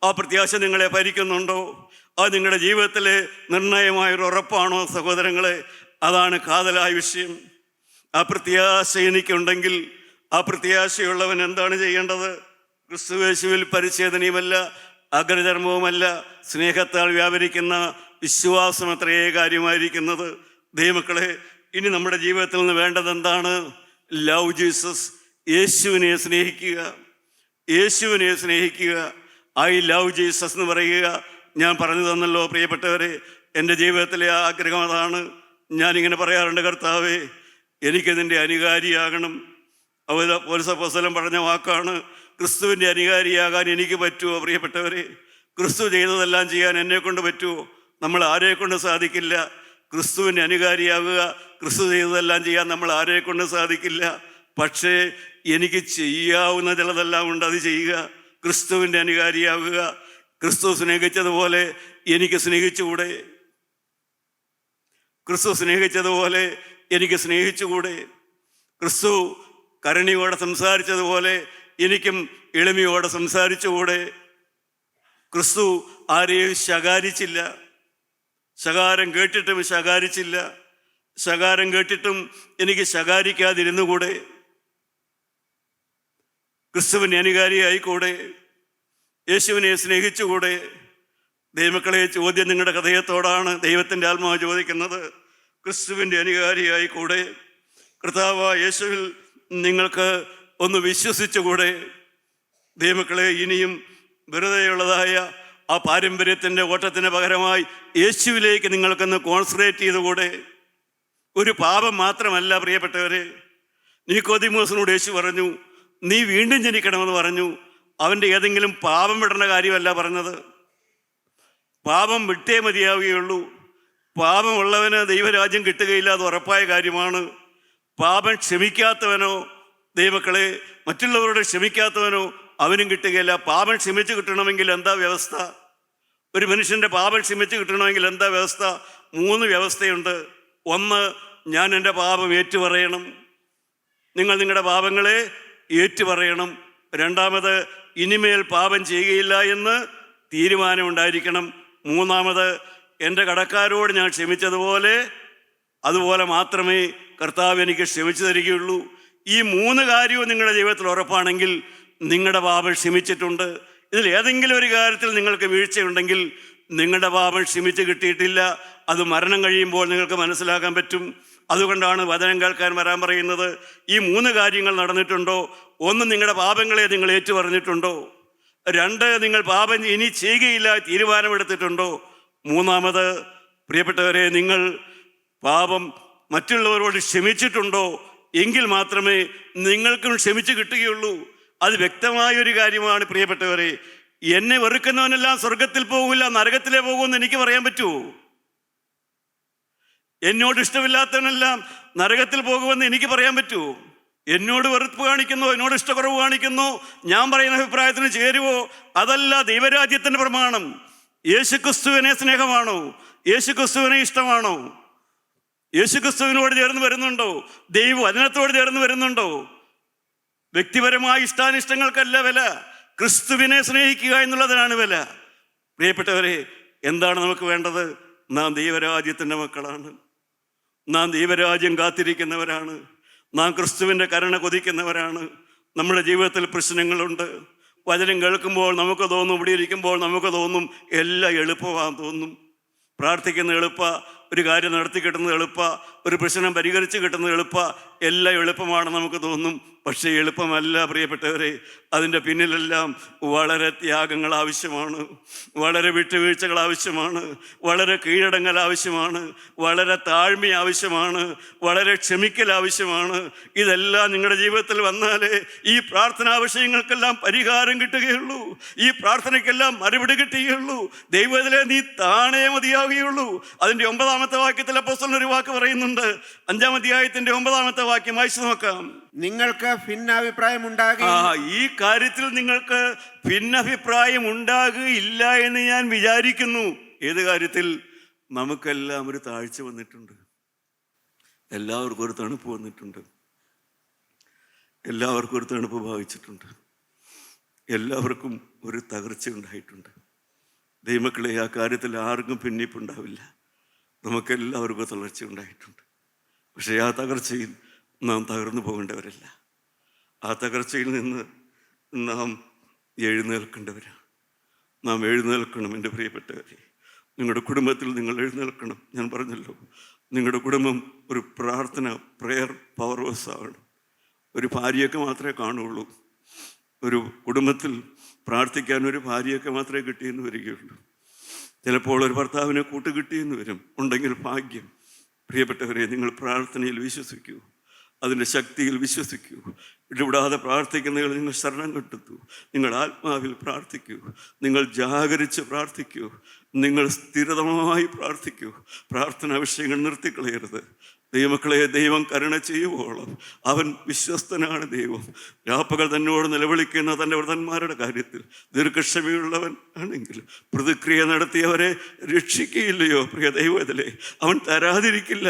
ആ പ്രത്യാശ നിങ്ങളെ ഭരിക്കുന്നുണ്ടോ? അത് നിങ്ങളുടെ ജീവിതത്തിലെ നിർണയമായൊരു ഉറപ്പാണോ? സഹോദരങ്ങളെ, അതാണ് കാതലായ വിഷയം. ആ പ്രത്യാശ എനിക്കുണ്ടെങ്കിൽ, ആ പ്രത്യാശയുള്ളവൻ എന്താണ് ചെയ്യേണ്ടത്? ക്രിസ്തുയേശുവിൽ പരിച്ഛേദനയുമല്ല, അഗ്രചർമ്മവുമല്ല, സ്നേഹത്താൽ വ്യാപരിക്കുന്ന വിശ്വാസം അത്രയേ കാര്യമായിരിക്കുന്നത്. ദൈവമക്കളെ, ഇനി നമ്മുടെ ജീവിതത്തിൽ നിന്ന് വേണ്ടത് എന്താണ്? Love Jesus. യേശുവിനെ സ്നേഹിക്കുക, യേശുവിനെ സ്നേഹിക്കുക. ഐ ലവ് ജീസസ് എന്ന് പറയുക. ഞാൻ പറഞ്ഞു തന്നല്ലോ പ്രിയപ്പെട്ടവരെ, എൻ്റെ ജീവിതത്തിലെ ആഗ്രഹം അതാണ്. ഞാനിങ്ങനെ പറയാറുണ്ട്, കർത്താവേ, എനിക്കിതിൻ്റെ അനുകാരിയാകണം. പൗലോസ് പറഞ്ഞ വാക്കാണ്, ക്രിസ്തുവിൻ്റെ അനുകാരിയാകാൻ എനിക്ക് പറ്റുമോ? പ്രിയപ്പെട്ടവരെ, ക്രിസ്തു ചെയ്തതെല്ലാം ചെയ്യാൻ എന്നെ കൊണ്ട് പറ്റുമോ? നമ്മൾ ആരെ കൊണ്ട് സാധിക്കില്ല. ക്രിസ്തുവിൻ്റെ അനുകാരിയാകുക, ക്രിസ്തു ചെയ്തതെല്ലാം ചെയ്യാൻ നമ്മൾ ആരെ കൊണ്ട് സാധിക്കില്ല. പക്ഷേ എനിക്ക് ചെയ്യാവുന്ന ചിലതെല്ലാം ഉണ്ട്, അത് ചെയ്യുക. ക്രിസ്തുവിൻ്റെ അനുകാരിയാകുക. ക്രിസ്തു സ്നേഹിച്ചതുപോലെ എനിക്ക് സ്നേഹിച്ചുകൂടെ? ക്രിസ്തു സ്നേഹിച്ചതുപോലെ എനിക്ക് സ്നേഹിച്ചുകൂടെ? ക്രിസ്തു കരുണയോടെ സംസാരിച്ചതുപോലെ എനിക്കും എളിമയോടെ സംസാരിച്ചുകൂടെ? ക്രിസ്തു ആരെയും ശകാരിച്ചില്ല. ശകാരം കേട്ടിട്ടും ശകാരിച്ചില്ല. ശകാരം കേട്ടിട്ടും എനിക്ക് ശകാരിക്കാതിരുന്നുകൂടെ? ക്രിസ്തുവിന് അനുകാരിയായിക്കൂടെ? യേശുവിനെ സ്നേഹിച്ചുകൂടെ? ദൈവമക്കളെ, ചോദ്യം നിങ്ങളുടെ ഹൃദയത്തോടാണ്. ദൈവത്തിൻ്റെ ആത്മാവ് ചോദിക്കുന്നത്, ക്രിസ്തുവിൻ്റെ അനുകാരിയായിക്കൂടെ? കർത്താവായ യേശുവിൽ നിങ്ങൾക്ക് ഒന്ന് വിശ്വസിച്ചുകൂടെ? ദൈവമക്കളെ, ഇനിയും വെറുതെയുള്ളതായ ആ പാരമ്പര്യത്തിൻ്റെ ഓട്ടത്തിന് പകരമായി യേശുവിലേക്ക് നിങ്ങൾക്കൊന്ന് കോൺസെൻട്രേറ്റ് ചെയ്തുകൂടെ? ഒരു പാപം മാത്രമല്ല പ്രിയപ്പെട്ടവരെ. നിക്കോദീമോസിനോട് യേശു പറഞ്ഞു, നീ വീണ്ടും ജനിക്കണമെന്ന് പറഞ്ഞു. അവൻ്റെ ഏതെങ്കിലും പാപം വിടേണ്ട കാര്യമല്ല പറഞ്ഞത്. പാപം വിട്ടേ മതിയാവുകയുള്ളൂ. പാപമുള്ളവന് ദൈവരാജ്യം കിട്ടുകയില്ല, അത് ഉറപ്പായ കാര്യമാണ്. പാപം ക്ഷമിക്കാത്തവനോ, ദൈവമക്കളെ, മറ്റുള്ളവരോട് ക്ഷമിക്കാത്തവനോ അവനും കിട്ടുകയില്ല. പാപം ക്ഷമിച്ച് കിട്ടണമെങ്കിൽ എന്താ വ്യവസ്ഥ? ഒരു മനുഷ്യൻ്റെ പാപം ക്ഷമിച്ച് കിട്ടണമെങ്കിൽ എന്താ വ്യവസ്ഥ? 3 വ്യവസ്ഥയുണ്ട്. ഒന്ന്, ഞാൻ എൻ്റെ പാപം ഏറ്റുപറയണം. നിങ്ങൾ നിങ്ങളുടെ പാപങ്ങളെ ഏറ്റുപറയണം. രണ്ടാമത്, ഇനിമേൽ പാപം ചെയ്യുകയില്ല എന്ന് തീരുമാനമുണ്ടായിരിക്കണം. മൂന്നാമത്, എൻ്റെ കടക്കാരോട് ഞാൻ ക്ഷമിച്ചതുപോലെ അതുപോലെ മാത്രമേ കർത്താവ് എനിക്ക് ക്ഷമിച്ചു തരികയുള്ളൂ. ഈ 3 കാര്യവും നിങ്ങളുടെ ജീവിതത്തിൽ ഉറപ്പാണെങ്കിൽ നിങ്ങളുടെ പാപം ക്ഷമിച്ചിട്ടുണ്ട്. ഇതിൽ ഏതെങ്കിലും ഒരു കാര്യത്തിൽ നിങ്ങൾക്ക് വീഴ്ചയുണ്ടെങ്കിൽ നിങ്ങളുടെ പാപം ക്ഷമിച്ച് കിട്ടിയിട്ടില്ല. അത് മരണം കഴിയുമ്പോൾ നിങ്ങൾക്ക് മനസ്സിലാക്കാൻ പറ്റും. അതുകൊണ്ടാണ് വചനം കേൾക്കാൻ വരാൻ പറയുന്നത്. ഈ 3 കാര്യങ്ങൾ നടന്നിട്ടുണ്ടോ? ഒന്ന്, നിങ്ങളുടെ പാപങ്ങളെ നിങ്ങൾ ഏറ്റുപറഞ്ഞിട്ടുണ്ടോ? 2, നിങ്ങൾ പാപം ഇനി ചെയ്യുകയില്ല തീരുമാനമെടുത്തിട്ടുണ്ടോ? മൂന്നാമത്, പ്രിയപ്പെട്ടവരെ, നിങ്ങൾ പാപം മറ്റുള്ളവരോട് ക്ഷമിച്ചിട്ടുണ്ടോ? എങ്കിൽ മാത്രമേ നിങ്ങൾക്കും ക്ഷമിച്ച് കിട്ടുകയുള്ളൂ. അത് വ്യക്തമായൊരു കാര്യമാണ് പ്രിയപ്പെട്ടവരെ. എന്നെ വെറുക്കുന്നവനെല്ലാം സ്വർഗത്തിൽ പോകില്ല, നരകത്തിലേ പോകുമെന്ന് എനിക്ക് പറയാൻ പറ്റുമോ? എന്നോട് ഇഷ്ടമില്ലാത്തവനെല്ലാം നരകത്തിൽ പോകുമെന്ന് എനിക്ക് പറയാൻ പറ്റുമോ? എന്നോട് വെറുപ്പ് കാണിക്കുന്നോ, എന്നോട് ഇഷ്ടക്കുറവ് കാണിക്കുന്നോ, ഞാൻ പറയുന്ന അഭിപ്രായത്തിന് ചേരുവോ? അതല്ല ദൈവരാജ്യത്തിൻ്റെ പ്രമാണം. യേശുക്രിസ്തുവിനെ സ്നേഹമാണോ? യേശുക്രിസ്തുവിനെ ഇഷ്ടമാണോ? യേശുക്രിസ്തുവിനോട് ചേർന്ന് വരുന്നുണ്ടോ? ദൈവവചനത്തോട് ചേർന്ന് വരുന്നുണ്ടോ? വ്യക്തിപരമായ ഇഷ്ടാനിഷ്ടങ്ങൾക്കല്ല വില, ക്രിസ്തുവിനെ സ്നേഹിക്കുക എന്നുള്ളതിനാണ് വില. പ്രിയപ്പെട്ടവരെ, എന്താണ് നമുക്ക് വേണ്ടത്? നാം ദൈവരാജ്യത്തിൻ്റെ മക്കളാണ്. നാം ദൈവരാജ്യം കാത്തിരിക്കുന്നവരാണ്. നാം ക്രിസ്തുവിൻ്റെ കരുണ കൊതിക്കുന്നവരാണ്. നമ്മുടെ ജീവിതത്തിൽ പ്രശ്നങ്ങളുണ്ട്. വചനം കേൾക്കുമ്പോൾ നമുക്ക് തോന്നും, ഇവിടെ ഇരിക്കുമ്പോൾ നമുക്ക് തോന്നും എല്ലാം എളുപ്പമാണെന്ന് തോന്നും. പ്രാർത്ഥിക്കുന്ന എളുപ്പ, ഒരു കാര്യം നടത്തി കിട്ടുന്നത് എളുപ്പ, ഒരു പ്രശ്നം പരിഹരിച്ച് കിട്ടുന്നത് എളുപ്പ, എല്ലാം എളുപ്പമാണ് നമുക്ക് തോന്നും. പക്ഷേ എളുപ്പമല്ല പ്രിയപ്പെട്ടവരെ. അതിൻ്റെ പിന്നിലെല്ലാം വളരെ ത്യാഗങ്ങൾ ആവശ്യമാണ്, വളരെ വിട്ടുവീഴ്ചകൾ ആവശ്യമാണ്, വളരെ കീഴടങ്ങൽ ആവശ്യമാണ്, വളരെ താഴ്മ ആവശ്യമാണ്, വളരെ ക്ഷമിക്കൽ ആവശ്യമാണ്. ഇതെല്ലാം നിങ്ങളുടെ ജീവിതത്തിൽ വന്നാലേ ഈ പ്രാർത്ഥനാ വിഷയങ്ങൾക്കെല്ലാം പരിഹാരം കിട്ടുകയുള്ളൂ. ഈ പ്രാർത്ഥനയ്ക്കെല്ലാം മറുപടി കിട്ടുകയുള്ളൂ. ദൈവത്തിലെ നീ താണേ മതിയാവുകയുള്ളൂ. അതിൻ്റെ 9-ാമത്തെ വാക്യത്തിൽ അപ്പോസ്തലൻ ഒരു വാക്ക് പറയുന്നുണ്ട്. 5-ാം അധ്യായത്തിൻ്റെ 9-ാമത്തെ വാക്യം വായിച്ചു നോക്കാം. നിങ്ങൾക്ക് ഭിന്നാഭിപ്രായം ഉണ്ടാകും. ഈ കാര്യത്തിൽ നിങ്ങൾക്ക് ഭിന്നഭിപ്രായം ഉണ്ടാകുകയില്ല എന്ന് ഞാൻ വിചാരിക്കുന്നു. ഏത് കാര്യത്തിൽ? നമുക്കെല്ലാം ഒരു താഴ്ച വന്നിട്ടുണ്ട്. എല്ലാവർക്കും ഒരു തണുപ്പ് വന്നിട്ടുണ്ട്. എല്ലാവർക്കും ഒരു തണുപ്പ് ഭാവിച്ചിട്ടുണ്ട്. എല്ലാവർക്കും ഒരു തകർച്ച ഉണ്ടായിട്ടുണ്ട്. ദൈവമക്കളെ, ആ കാര്യത്തിൽ ആർക്കും ഭിന്നിപ്പുണ്ടാവില്ല. നമുക്കെല്ലാവർക്കും തളർച്ച ഉണ്ടായിട്ടുണ്ട്. പക്ഷേ ആ തകർച്ചയിൽ നാം തകർന്നു പോകേണ്ടവരല്ല. ആ തകർച്ചയിൽ നിന്ന് നാം എഴുന്നേൽക്കേണ്ടവരാണ്. നാം എഴുന്നേൽക്കണം. എൻ്റെ പ്രിയപ്പെട്ടവരെ, നിങ്ങളുടെ കുടുംബത്തിൽ നിങ്ങൾ എഴുന്നേൽക്കണം. ഞാൻ പറഞ്ഞല്ലോ, നിങ്ങളുടെ കുടുംബം ഒരു പ്രെയർ പവർ ഹൗസ് ആകണം. ഒരു ഭാര്യയൊക്കെ മാത്രമേ കാണുള്ളൂ. ഒരു കുടുംബത്തിൽ പ്രാർത്ഥിക്കാൻ ഒരു ഭാര്യയൊക്കെ മാത്രമേ കിട്ടിയെന്ന് വരികയുള്ളൂ. ചിലപ്പോൾ ഒരു ഭർത്താവിനെ കൂട്ടുകിട്ടിയെന്ന് വരും. ഉണ്ടെങ്കിൽ ഭാഗ്യം. പ്രിയപ്പെട്ടവരെ, നിങ്ങൾ പ്രാർത്ഥനയിൽ വിശ്വസിക്കൂ, അതിൻ്റെ ശക്തിയിൽ വിശ്വസിക്കൂ. ഇടപെടാതെ പ്രാർത്ഥിക്കുന്നതിൽ നിങ്ങൾ ശരണം കണ്ടെത്തൂ. നിങ്ങൾ ആത്മാവിൽ പ്രാർത്ഥിക്കൂ. നിങ്ങൾ ജാഗരിച്ച് പ്രാർത്ഥിക്കൂ. നിങ്ങൾ സ്ഥിരമായി പ്രാർത്ഥിക്കൂ. പ്രാർത്ഥനാ വിഷയങ്ങൾ നിർത്തിക്കളയരുത്. ദൈവമക്കളെ, ദൈവം കരുണ ചെയ്യുവോളം അവൻ വിശ്വസ്തനാണ്. ദൈവം രാപ്പകൽ തന്നോട് നിലവിളിക്കുന്ന തൻ്റെ വ്രതന്മാരുടെ കാര്യത്തിൽ ദീർഘക്ഷമയുള്ളവൻ ആണെങ്കിൽ പ്രതിക്രിയ നടത്തിയവരെ രക്ഷിക്കുകയില്ലയോ? പ്രിയ ദൈവത്തിലെ, അവൻ തരാതിരിക്കില്ല.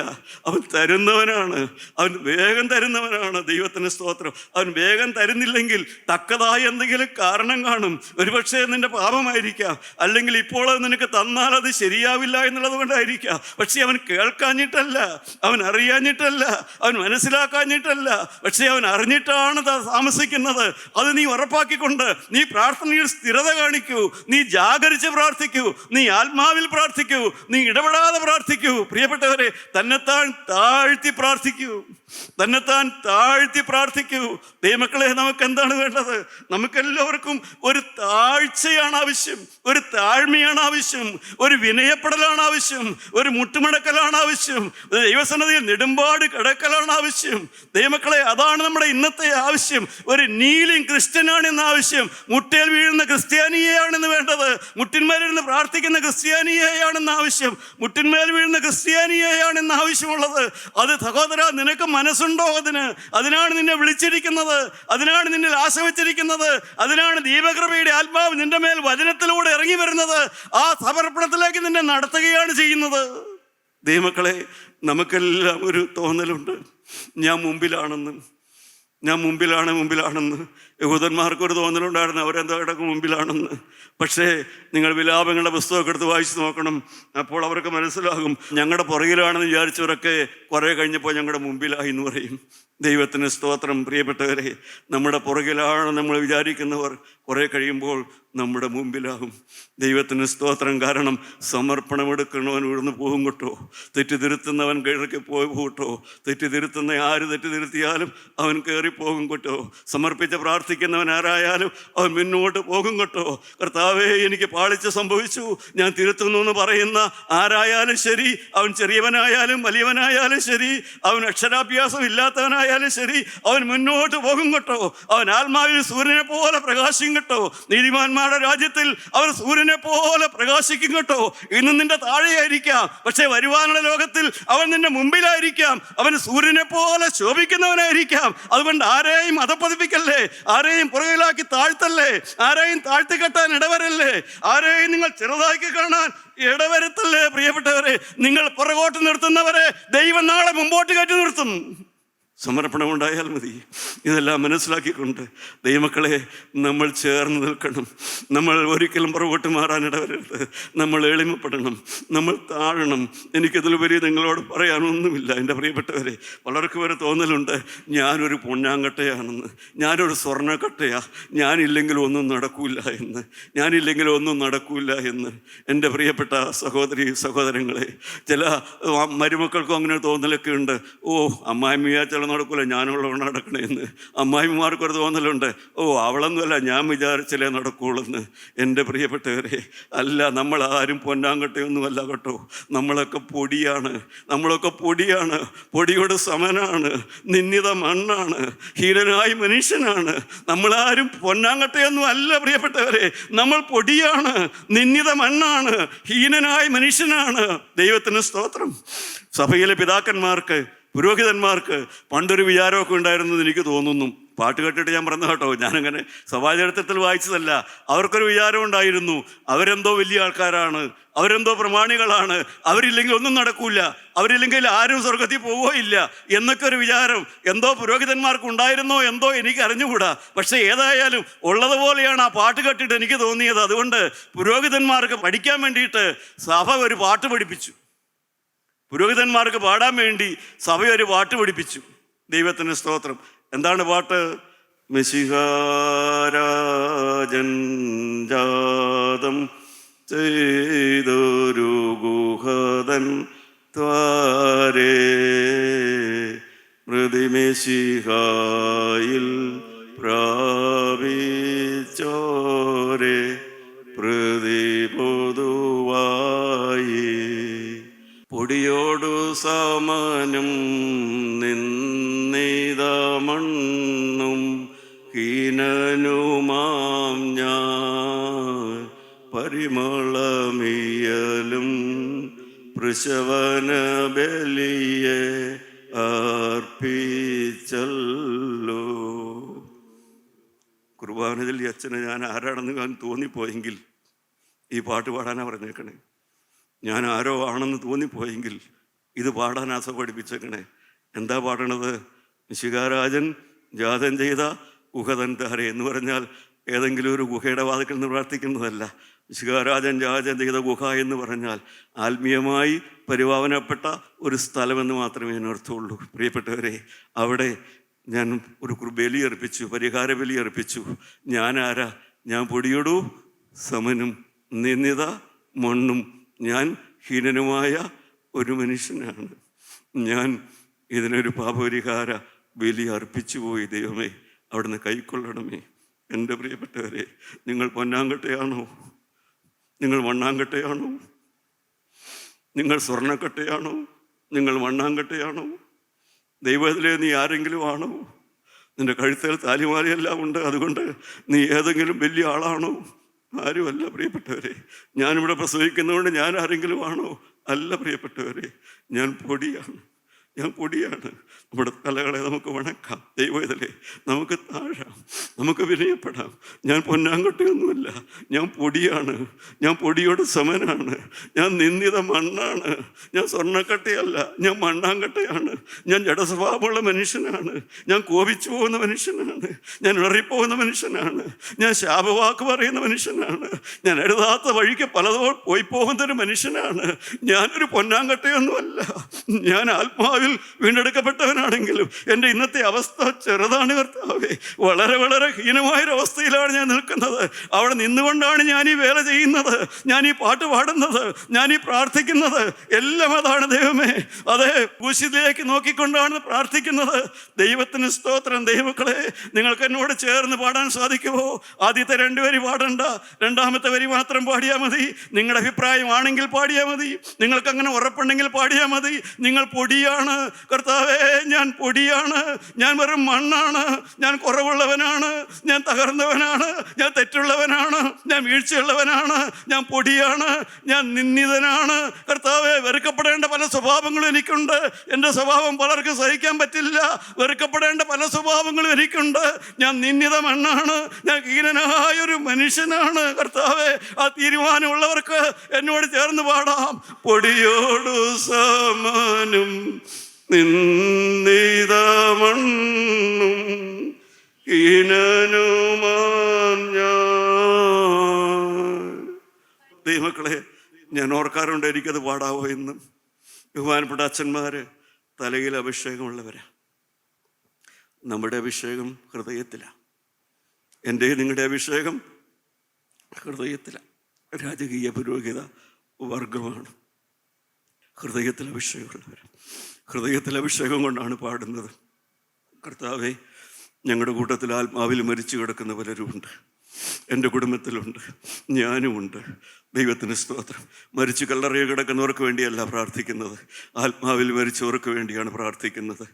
അവൻ തരുന്നവനാണ്. അവൻ വേഗം തരുന്നവനാണ്. ദൈവത്തിന് സ്തോത്രം. അവൻ വേഗം തരുന്നില്ലെങ്കിൽ തക്കതായ എന്തെങ്കിലും കാരണം കാണും. ഒരുപക്ഷെ നിന്റെ പാപമായിരിക്കാം, അല്ലെങ്കിൽ ഇപ്പോൾ അത് നിനക്ക് തന്നാൽ അത് ശരിയാവില്ല എന്നുള്ളത് കൊണ്ടായിരിക്കാം. പക്ഷെ അവൻ കേൾക്കാഞ്ഞിട്ടല്ല, അവൻ അറിയാഞ്ഞിട്ടല്ല, അവൻ മനസ്സിലാക്കാഞ്ഞിട്ടല്ല, പക്ഷെ അവൻ അറിഞ്ഞിട്ടാണ് താമസിക്കുന്നത്. അത് നീ ഉറപ്പാക്കിക്കൊണ്ട് നീ പ്രാർത്ഥനയിൽ സ്ഥിരത കാണിക്കൂ. നീ ജാഗരിച്ച് പ്രാർത്ഥിക്കൂ. നീ ആത്മാവിൽ പ്രാർത്ഥിക്കൂ. നീ ഇടപെടാതെ പ്രാർത്ഥിക്കൂ. പ്രിയപ്പെട്ടവരെ, തന്നെത്താൻ താഴ്ത്തി പ്രാർത്ഥിക്കൂ. തന്നെത്താൻ താഴ്ത്തി പ്രാർത്ഥിക്കൂ. ദൈവമക്കളെ, നമുക്ക് എന്താണ് വേണ്ടത്? നമുക്കെല്ലാവർക്കും ഒരു താഴ്ചയാണ് ആവശ്യം, ഒരു താഴ്മയാണ് ആവശ്യം, ഒരു വിനയപ്പെടലാണ് ആവശ്യം, ഒരു മുട്ടുമടക്കലാണ് ആവശ്യം, ദൈവസന്നിധിയിൽ നെടുമ്പാട് കിടക്കലാണ് ആവശ്യം. ദൈവമക്കളെ, അതാണ് നമ്മുടെ ഇന്നത്തെ ആവശ്യം. ഒരു നീലിംഗ് ക്രിസ്ത്യനാണ് ഇന്ന് ആവശ്യം. മുട്ടേൽ വീഴുന്ന ക്രിസ്ത്യാനിയെയാണെന്ന് വേണ്ടത്. മുട്ടിന്മേലിരുന്ന് പ്രാർത്ഥിക്കുന്ന ക്രിസ്ത്യാനിയെയാണെന്ന് ആവശ്യം. മുട്ടിന്മേൽ വീഴുന്ന ക്രിസ്ത്യാനിയെയാണ് ഇന്ന് ആവശ്യമുള്ളത്. അത് സഹോദര, നിനക്ക് മനസ്സുണ്ടോ? അതിനാണ് നിന്നെ വിളിച്ചിരിക്കുന്നത്. അതിനാണ് നിന്നിൽ ആശ വച്ചിരിക്കുന്നത്. അതിനാണ് ദൈവകൃപയുടെ ആത്മാവ് നിന്റെ മേൽ വചനത്തിലൂടെ ഇറങ്ങി വരുന്നത്. ആ സമർപ്പണത്തിലേക്ക് നിന്നെ നടത്തുകയാണ് ചെയ്യുന്നത്. ദൈവമക്കളെ, നമുക്കെല്ലാം ഒരു തോന്നലുണ്ട്, ഞാൻ മുമ്പിലാണെന്ന്. യഹൂദന്മാർക്കൊരു തോന്നലുണ്ടായിരുന്നു, അവരെന്തോ കിടക്കും മുമ്പിലാണെന്ന്. പക്ഷേ നിങ്ങൾ വിലാപങ്ങളുടെ പുസ്തകമൊക്കെ എടുത്ത് വായിച്ച് നോക്കണം. അപ്പോൾ അവർക്ക് മനസ്സിലാകും, ഞങ്ങളുടെ പുറകിലാണെന്ന് വിചാരിച്ചവരൊക്കെ കുറേ കഴിഞ്ഞപ്പോൾ ഞങ്ങളുടെ മുമ്പിലായി എന്ന് പറയും. ദൈവത്തിന് സ്തോത്രം. പ്രിയപ്പെട്ടവരെ, നമ്മുടെ പുറകിലാണ് നമ്മൾ വിചാരിക്കുന്നവർ കുറേ കഴിയുമ്പോൾ നമ്മുടെ മുമ്പിലാകും. ദൈവത്തിന് സ്തോത്രം. കാരണം സമർപ്പണമെടുക്കണവൻ ഇവിടുന്ന് പോകും കേട്ടോ. തെറ്റിതിരുത്തുന്നവൻ കിഴക്ക് പോയി പോകട്ടോ. തെറ്റിതിരുത്തുന്ന ആര് തെറ്റിതിരുത്തിയാലും അവൻ കയറിപ്പോകും കേട്ടോ. സമർപ്പിച്ച് പ്രാർത്ഥിക്കുന്നവൻ ആരായാലും അവൻ മുന്നോട്ട് പോകും കേട്ടോ. കർത്താവേ, എനിക്ക് പാളിച്ച സംഭവിച്ചു, ഞാൻ തിരുത്തുന്നു എന്ന് പറയുന്ന ആരായാലും ശരി, അവൻ ചെറിയവനായാലും വലിയവനായാലും ശരി, അവൻ അക്ഷരാഭ്യാസം ഇല്ലാത്തവനായാലും ശരി, അവൻ മുന്നോട്ട് പോകും കേട്ടോ. അവൻ ആത്മാവിൽ സൂര്യനെ പോലെ പ്രകാശിക്കും കേട്ടോ. നീതിമാന്മാരുടെ രാജ്യത്തിൽ അവർ സൂര്യനെ പോലെ പ്രകാശിക്കും കേട്ടോ. ഇന്ന് നിന്റെ താഴെയായിരിക്കാം, പക്ഷെ വരുവാനുള്ള ലോകത്തിൽ അവൻ നിന്റെ മുമ്പിലായിരിക്കാം. അവൻ സൂര്യനെ പോലെ ശോഭിക്കുന്നവനായിരിക്കാം. അതുകൊണ്ട് ആരെയും അധപ്പതിപ്പിക്കല്ലേ, ആരെയും പുറകിലാക്കി താഴ്ത്തല്ലേ, ആരെയും താഴ്ത്തിക്കെട്ടാൻ ഇടവരല്ലേ, ആരെയും നിങ്ങൾ ചെറുതാക്കി കാണാൻ ഇടവരുത്തല്ലേ. പ്രിയപ്പെട്ടവരെ, നിങ്ങൾ പുറകോട്ട് നിർത്തുന്നവരെ ദൈവം നാളെ മുമ്പോട്ട് കയറ്റി നിർത്തും. സമർപ്പണമുണ്ടായാൽ മതി. ഇതെല്ലാം മനസ്സിലാക്കിക്കൊണ്ട് ദൈവമക്കളെ, നമ്മൾ ചേർന്ന് നിൽക്കണം. നമ്മൾ ഒരിക്കലും പുറകോട്ട് മാറാനിടവരരുത്. നമ്മൾ എളിമപ്പെടണം, നമ്മൾ താഴണം. എനിക്കതിലുപരി നിങ്ങളോട് പറയാനൊന്നുമില്ല. എൻ്റെ പ്രിയപ്പെട്ടവരെ, പലർക്കും ഒരു തോന്നലുണ്ട്, ഞാനൊരു പൊന്നാങ്കട്ടയാണെന്ന്, ഞാനൊരു സ്വർണ്ണക്കട്ടയാ, ഞാനില്ലെങ്കിലും ഒന്നും നടക്കൂല എന്ന്. എൻ്റെ പ്രിയപ്പെട്ട സഹോദരി സഹോദരങ്ങളെ, ചില മരുമക്കൾക്കും അങ്ങനെ തോന്നലൊക്കെ ഉണ്ട്. അമ്മായിമ്മ ചില നടക്കൂല, ഞാനുള്ളവണ് നടക്കണേന്ന്. അമ്മായിമാർക്കൊരു തോന്നലുണ്ട്, അവളൊന്നുമല്ല, ഞാൻ വിചാരിച്ചാലേ നടക്കുള്ളൂന്ന്. എൻ്റെ പ്രിയപ്പെട്ടവരെ, അല്ല, നമ്മളാരും പൊന്നാങ്കട്ടയൊന്നുമല്ല കേട്ടോ. നമ്മളൊക്കെ പൊടിയാണ്, പൊടിയോട് സമനാണ്, നിന്ദിത മണ്ണാണ്, ഹീനനായ മനുഷ്യനാണ്. നമ്മളാരും പൊന്നാങ്കട്ടയൊന്നും അല്ല പ്രിയപ്പെട്ടവരെ. നമ്മൾ പൊടിയാണ്, നിന്ദിത മണ്ണാണ്, ഹീനനായ മനുഷ്യനാണ്. ദൈവത്തിന് സ്തോത്രം. സഭയിലെ പിതാക്കന്മാർക്ക്, പുരോഹിതന്മാർക്ക് പണ്ടൊരു വിചാരമൊക്കെ ഉണ്ടായിരുന്നത് എനിക്ക് തോന്നുന്നു. പാട്ട് കേട്ടിട്ട് ഞാൻ പറഞ്ഞു കേട്ടോ, ഞാനങ്ങനെ സഭാചരിത്രത്തിൽ വായിച്ചതല്ല. അവർക്കൊരു വിചാരം ഉണ്ടായിരുന്നു, അവരെന്തോ വലിയ ആൾക്കാരാണ്, അവരെന്തോ പ്രമാണികളാണ്, അവരില്ലെങ്കിൽ ഒന്നും നടക്കൂല, അവരില്ലെങ്കിൽ ആരും സ്വർഗത്തിൽ പോവുകയില്ല എന്നൊക്കെ ഒരു വിചാരം എന്തോ പുരോഹിതന്മാർക്ക് ഉണ്ടായിരുന്നോ എന്തോ എനിക്ക് അറിഞ്ഞുകൂടാ. പക്ഷെ ഏതായാലും ഉള്ളതുപോലെയാണ് ആ പാട്ട് കേട്ടിട്ട് എനിക്ക് തോന്നിയത്. അതുകൊണ്ട് പുരോഹിതന്മാർക്ക് പഠിക്കാൻ വേണ്ടിയിട്ട് സഭ ഒരു പാട്ട് പഠിപ്പിച്ചു. പുരോഹിതന്മാർക്ക് പാടാൻ വേണ്ടി സഭ ഒരു പാട്ട് പഠിപ്പിച്ചു. ദൈവത്തിന് സ്തോത്രം. എന്താണ് പാട്ട്? മെശിഹാരാജൻ ജാതം ചെയ്തൊരു ഗുഹതൻ ത്വാരേ മൃതിമെശിഹായിൽ പ്രാപിച്ചോരെ പ്രതി പൊതുവായി പൊടിയോടു സമനും നിന്നിത മണ്ണും ഹീനനുമാം ഞാൻ പരിമളമിയ വൃഷവന ബലിയെ അർപ്പിച്ചല്ലോ. കുർബാനയിൽ ഈ അച്ഛനെ ഞാൻ ആരാണെന്ന് ഞാൻ തോന്നിപ്പോയെങ്കിൽ ഈ പാട്ട് പാടാനാണ് പറഞ്ഞേക്കണേ. ഞാൻ ആരോ ആണെന്ന് തോന്നിപ്പോയെങ്കിൽ ഇത് പാടാൻ ആസ പഠിപ്പിച്ചേക്കണേ. എന്താ പാടണത്? ശിഖാരാജൻ ജാതം ചെയ്ത ഗുഹതൻ താര എന്ന് പറഞ്ഞാൽ ഏതെങ്കിലും ഒരു ഗുഹയുടെ വാതിക്കൽ നിന്ന് പ്രാർത്ഥിക്കുന്നതല്ല. ശിഖാരാജൻ ജാതം ചെയ്ത ഗുഹ എന്ന് പറഞ്ഞാൽ ആത്മീയമായി പരിപാവനപ്പെട്ട ഒരു സ്ഥലമെന്ന് മാത്രമേ അതിനർത്ഥമുള്ളൂ. പ്രിയപ്പെട്ടവരെ, അവിടെ ഞാൻ ഒരു ബലി അർപ്പിച്ചു, പരിഹാര ബലി അർപ്പിച്ചു. ഞാൻ ആരാ? ഞാൻ പൊടിയോടു സമനും നിന്ദിത മണ്ണും ഞാൻ ഹീനനുമായ ഒരു മനുഷ്യനാണ്. ഞാൻ ഇതിനൊരു പാപപരിഹാര ബലി അർപ്പിച്ചു പോയി. ദൈവമേ, അവിടുന്ന് കൈക്കൊള്ളണമേ. എൻ്റെ പ്രിയപ്പെട്ടവരെ, നിങ്ങൾ പൊന്നാങ്കട്ടയാണോ? നിങ്ങൾ മണ്ണാങ്കട്ടയാണോ? നിങ്ങൾ സ്വർണ്ണക്കട്ടയാണോ? നിങ്ങൾ മണ്ണാങ്കട്ടയാണോ? ദൈവത്തിലെ നീ ആരെങ്കിലും ആണോ? നിൻ്റെ കഴുത്തിൽ താലിമാലയെല്ലാം ഉണ്ട്, അതുകൊണ്ട് നീ ഏതെങ്കിലും വലിയ ആളാണോ? ആരുമല്ല പ്രിയപ്പെട്ടവരെ. ഞാനിവിടെ പ്രസവിക്കുന്നതുകൊണ്ട് ഞാൻ ആരെങ്കിലും ആണോ? അല്ല പ്രിയപ്പെട്ടവരെ, ഞാൻ പൊടിയാണ്. നമ്മുടെ തലകളെ നമുക്ക് വണക്കാം. ദൈവത്തിലെ നമുക്ക് താഴാം, നമുക്ക് വിനയപ്പെടാം. ഞാൻ പൊന്നാങ്കട്ടയൊന്നുമല്ല, ഞാൻ പൊടിയാണ്. ഞാൻ പൊടിയോട് സമനാണ്. ഞാൻ നിന്ദിത മണ്ണാണ്. ഞാൻ സ്വർണ്ണക്കട്ടയല്ല, ഞാൻ മണ്ണാങ്കട്ടയാണ്. ഞാൻ ജഡസ്വഭാവമുള്ള മനുഷ്യനാണ്. ഞാൻ കോപിച്ചു പോകുന്ന മനുഷ്യനാണ്. ഞാൻ ഇളറിപ്പോകുന്ന മനുഷ്യനാണ്. ഞാൻ ശാപവാക്ക് പറയുന്ന മനുഷ്യനാണ്. ഞാൻ എഴുതാത്ത വഴിക്ക് പലതോ പോയി പോകുന്നൊരു മനുഷ്യനാണ്. ഞാനൊരു പൊന്നാങ്കട്ടയൊന്നുമല്ല. ഞാൻ ആത്മാവിൽ വീണ്ടെടുക്കപ്പെട്ടവനാണെങ്കിലും എൻ്റെ ഇന്നത്തെ അവസ്ഥ ചെറുതാണ് കർത്താവേ. വളരെ വളരെ ഹീനമായൊരവസ്ഥയിലാണ് ഞാൻ നിൽക്കുന്നത്. അവിടെ നിന്നുകൊണ്ടാണ് ഞാൻ ഈ വേല ചെയ്യുന്നത്, ഞാൻ ഈ പാട്ട് പാടുന്നത്, ഞാൻ ഈ പ്രാർത്ഥിക്കുന്നത്. എല്ലാം അതാണ് ദൈവമേ. അതെ, ക്രൂശിലേക്ക് നോക്കിക്കൊണ്ടാണ് പ്രാർത്ഥിക്കുന്നത്. ദൈവത്തിന് സ്തോത്രം. ദൈവമക്കളെ, നിങ്ങൾക്ക് എന്നോട് ചേർന്ന് പാടാൻ സാധിക്കുമോ? ആദ്യത്തെ 2 വരി പാടണ്ട, 2ാമത്തെ വരി മാത്രം പാടിയാൽ മതി. നിങ്ങളുടെ അഭിപ്രായമാണെങ്കിൽ പാടിയാൽ മതി, നിങ്ങൾക്കങ്ങനെ ഉറപ്പുണ്ടെങ്കിൽ പാടിയാൽ മതി. നിങ്ങൾ പൊടിയാണ് കർത്താവേ, ഞാൻ പൊടിയാണ്. ഞാൻ വെറും മണ്ണാണ്. ഞാൻ കുറവുള്ളവനാണ്. ഞാൻ തകർന്നവനാണ്. ഞാൻ തെറ്റുള്ളവനാണ്. ഞാൻ വീഴ്ചയുള്ളവനാണ്. ഞാൻ പൊടിയാണ്. ഞാൻ നിന്ദിതനാണ്. കർത്താവേ, വെറുക്കപ്പെടേണ്ട പല സ്വഭാവങ്ങളും എനിക്കുണ്ട്. എൻ്റെ സ്വഭാവം പലർക്കും സഹിക്കാൻ പറ്റില്ല. വെറുക്കപ്പെടേണ്ട പല സ്വഭാവങ്ങളും എനിക്കുണ്ട്. ഞാൻ നിന്ദിത മണ്ണാണ്. ഞാൻ ഹീനനായൊരു മനുഷ്യനാണ്. കർത്താവേ, ആ തീരുമാനമുള്ളവർക്ക് എന്നോട് ചേർന്ന് പാടാം. പൊടിയോടു സമനും നിന്ദിത മണ്ണും ഹീനനുമാം ഞാൻ. ദൈവമക്കളെ, ഞാൻ ഓർക്കാറുണ്ട് എനിക്കത് പാടാവോ എന്നും. ബഹുമാനപ്പെട്ട അച്ഛന്മാര് തലയിൽ അഭിഷേകമുള്ളവരാ. നമ്മുടെ അഭിഷേകം ഹൃദയത്തിലാണ്. എൻ്റെ നിങ്ങളുടെ അഭിഷേകം ഹൃദയത്തിലാണ്. രാജകീയ പുരോഹിത വർഗമാണ്. ഹൃദയത്തിൽ അഭിഷേകമുള്ളവർ. ഹൃദയത്തിൽ അഭിഷേകം കൊണ്ടാണ് പാടുന്നത്. കർത്താവേ, ഞങ്ങളുടെ കൂട്ടത്തിൽ ആത്മാവിൽ മരിച്ചു കിടക്കുന്ന പലരുമുണ്ട്. എൻ്റെ കുടുംബത്തിലുണ്ട്, ഞാനുമുണ്ട്. ദൈവത്തിന് സ്തോത്രം. മരിച്ചു കല്ലറയിൽ കിടക്കുന്നവർക്ക് വേണ്ടിയല്ല പ്രാർത്ഥിക്കുന്നത്, ആത്മാവിൽ മരിച്ചവർക്ക് വേണ്ടിയാണ് പ്രാർത്ഥിക്കുന്നത്.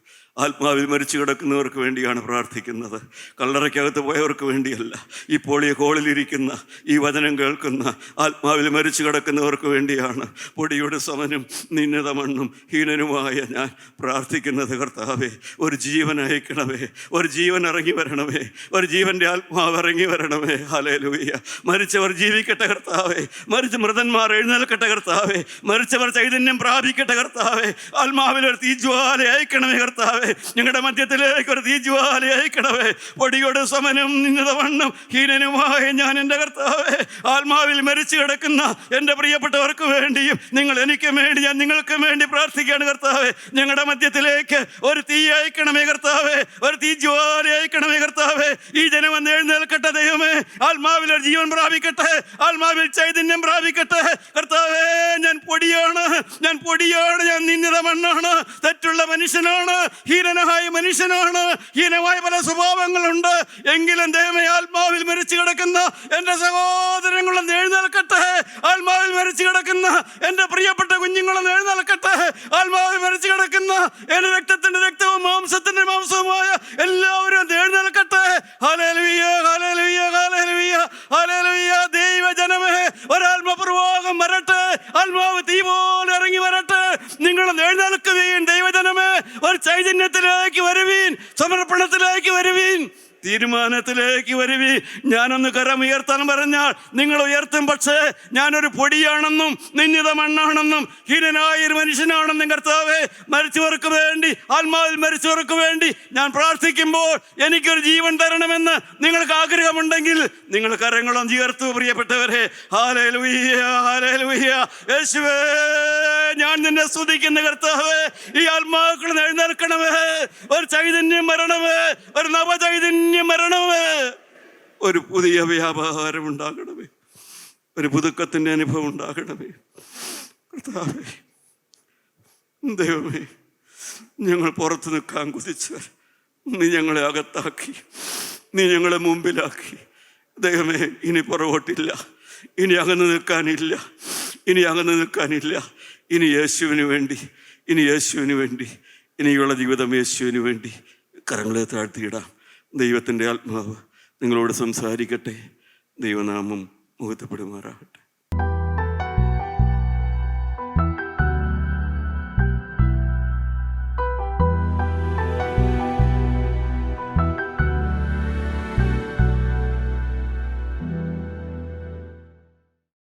ആത്മാവിൽ മരിച്ചു കിടക്കുന്നവർക്ക് വേണ്ടിയാണ് പ്രാർത്ഥിക്കുന്നത്. കല്ലറയ്ക്കകത്ത് പോയവർക്ക് വേണ്ടിയല്ല. ഇപ്പോൾ ഈ ഹോളിലിരിക്കുന്ന, ഈ വചനം കേൾക്കുന്ന ആത്മാവിൽ മരിച്ചു കിടക്കുന്നവർക്ക് വേണ്ടിയാണ്. പൊടിയുടെ സമനും നിന്നത മണ്ണും ഹീനനുമായ ഞാൻ പ്രാർത്ഥിക്കുന്നത്. കർത്താവേ, ഒരു ജീവൻ അയക്കണമേ, ഒരു ജീവൻ ഇറങ്ങി വരണമേ, ഒരു ജീവൻ്റെ ആത്മാവ് ഇറങ്ങി വരണമേ. ഹല്ലേലൂയ. മരിച്ചവർ ജീവിക്കട്ടെ കർത്താവേ. മരിച്ച മൃതന്മാർ എഴുന്നേൽക്കട്ടെ കർത്താവേ. മരിച്ചവർ ചൈതന്യം പ്രാപിക്കട്ടെ കർത്താവേ. ആത്മാവിൽ ഒരു തീജ്വാല അയക്കണമേ കർത്താവേ. ഞങ്ങളുടെ മധ്യത്തിലേക്ക് ഒരു തീജ്വാല അയക്കണമേ. പൊടിയോട് സമനും നിന്നത മണ്ണും ഹീനനുമായ ഞാൻ എൻ്റെ കർത്താവേ, ആത്മാവിൽ മരിച്ചു കിടക്കുന്ന എൻ്റെ പ്രിയപ്പെട്ടവർക്ക് വേണ്ടിയും നിങ്ങൾ എനിക്കും വേണ്ടി, ഞാൻ നിങ്ങൾക്കും വേണ്ടി പ്രാർത്ഥിക്കുകയാണ് കർത്താവേ. ഞങ്ങളുടെ മധ്യത്തിലേക്ക് ഒരു തീ അയക്കണമേ കർത്താവേ, ഒരു തീജ്വാല അയക്കണമേ കർത്താവേ. ഈ ജനം വന്ന് എഴുന്നേൽക്കട്ടെ ദൈവമേ. ആത്മാവിൽ ഒരു ജീവൻ പ്രാപിക്കട്ടെ, ആത്മാവിൽ ചൈതന്യം പ്രാപിക്കട്ടെ കർത്താവേ. ഞാൻ പൊടിയാണ്, ഞാൻ പൊടിയാണ്, ഞാൻ നിന്നിത മണ്ണാണ്, തെറ്റുള്ള മനുഷ്യനാണ്, ഹീനനായ മനുഷ്യനാണ്, ഹീനമായ പല സ്വഭാവങ്ങളുണ്ട്. എങ്കിലും ദൈവമേ, ആത്മാവിൽ മരിച്ചു കിടക്കുന്ന എൻ്റെ സഹോദരങ്ങളൊന്ന് എഴുന്നേൽക്കട്ടെ. ആത്മാവിൽ മരിച്ചു കിടക്കുന്ന എൻ്റെ പ്രിയപ്പെട്ട കുഞ്ഞുങ്ങളൊന്ന് എഴുന്നേൽക്കട്ടെ. ആത്മാവിൽ മരിച്ചു കിടക്കുന്ന എൻ്റെ രക്തത്തിൻ്റെ രക്തവും മാംസത്തിൻ്റെ മാംസവുമായ എല്ലാവരും എഴുന്നേൽക്കട്ടെ. Hallelujah, hallelujah, hallelujah, hallelujah. ദൈവജനമേ, ഒരാത്മപ്രവാഹം വരട്ടെ, ആത്മാവ് തീ പോലെ ഇറങ്ങി വരട്ടെ. നിങ്ങളൊന്ന് എഴുന്നേൽക്കുവീൻ ദൈവജനമേ. ഒരു ചൈതന്യത്തിലേക്ക് വരുവീൻ, സമർപ്പണത്തിലേക്ക് വരുവീൻ, തീരുമാനത്തിലേക്ക് വരുവി. ഞാനൊന്ന് കരമുയർത്താൻ പറഞ്ഞാൽ നിങ്ങൾ ഉയർത്തും. പക്ഷേ ഞാനൊരു പൊടിയാണെന്നും നിന്നിത മണ്ണാണെന്നും ഹീനനായൊരു മനുഷ്യനാണെന്നും കർത്താവേ, മരിച്ചവർക്ക് വേണ്ടി, ആത്മാവിൽ മരിച്ചവർക്ക് വേണ്ടി ഞാൻ പ്രാർത്ഥിക്കുമ്പോൾ എനിക്കൊരു ജീവൻ തരണമെന്ന് നിങ്ങൾക്ക് ആഗ്രഹമുണ്ടെങ്കിൽ നിങ്ങൾ കരങ്ങളും ഉയർത്തു പ്രിയപ്പെട്ടവരെ. Hallelujah, hallelujah. യേശുവേ, ഞാൻ നിന്നെ സ്തുതിക്കുന്ന കർത്താവേ. ഈ ആത്മാക്കൾ എഴുന്നേൽക്കണമേ, ഒരു ചൈതന്യം വരണമേ, ഒരു നവചൈതന്യം മരണമേ, ഒരു പുതിയ വ്യാപാരം ഉണ്ടാകണമേ, ഒരു പുതുക്കത്തിൻ്റെ അനുഭവം ഉണ്ടാകണമേ കർത്താവേ. ദൈവമേ, ഞങ്ങൾ പുറത്ത് നിൽക്കാൻ കുതിച്ചാൽ നീ ഞങ്ങളെ അകത്താക്കി, നീ ഞങ്ങളെ മുമ്പിലാക്കി. ദൈവമേ, ഇനി പുറകോട്ടില്ല, ഇനി അകന്ന് നിൽക്കാനില്ല, ഇനി അകന്ന് നിൽക്കാനില്ല. ഇനി യേശുവിന് വേണ്ടി, ഇനി യേശുവിന് വേണ്ടി, ഇനിയുള്ള ജീവിതം യേശുവിന് വേണ്ടി കരങ്ങളെ താഴ്ത്തിയിടാം. ദൈവത്തിൻ്റെ ആത്മാവ് നിങ്ങളോട് സംസാരിക്കട്ടെ. ദൈവനാമം മുഹത്തപ്പെടുമാറാകട്ടെ.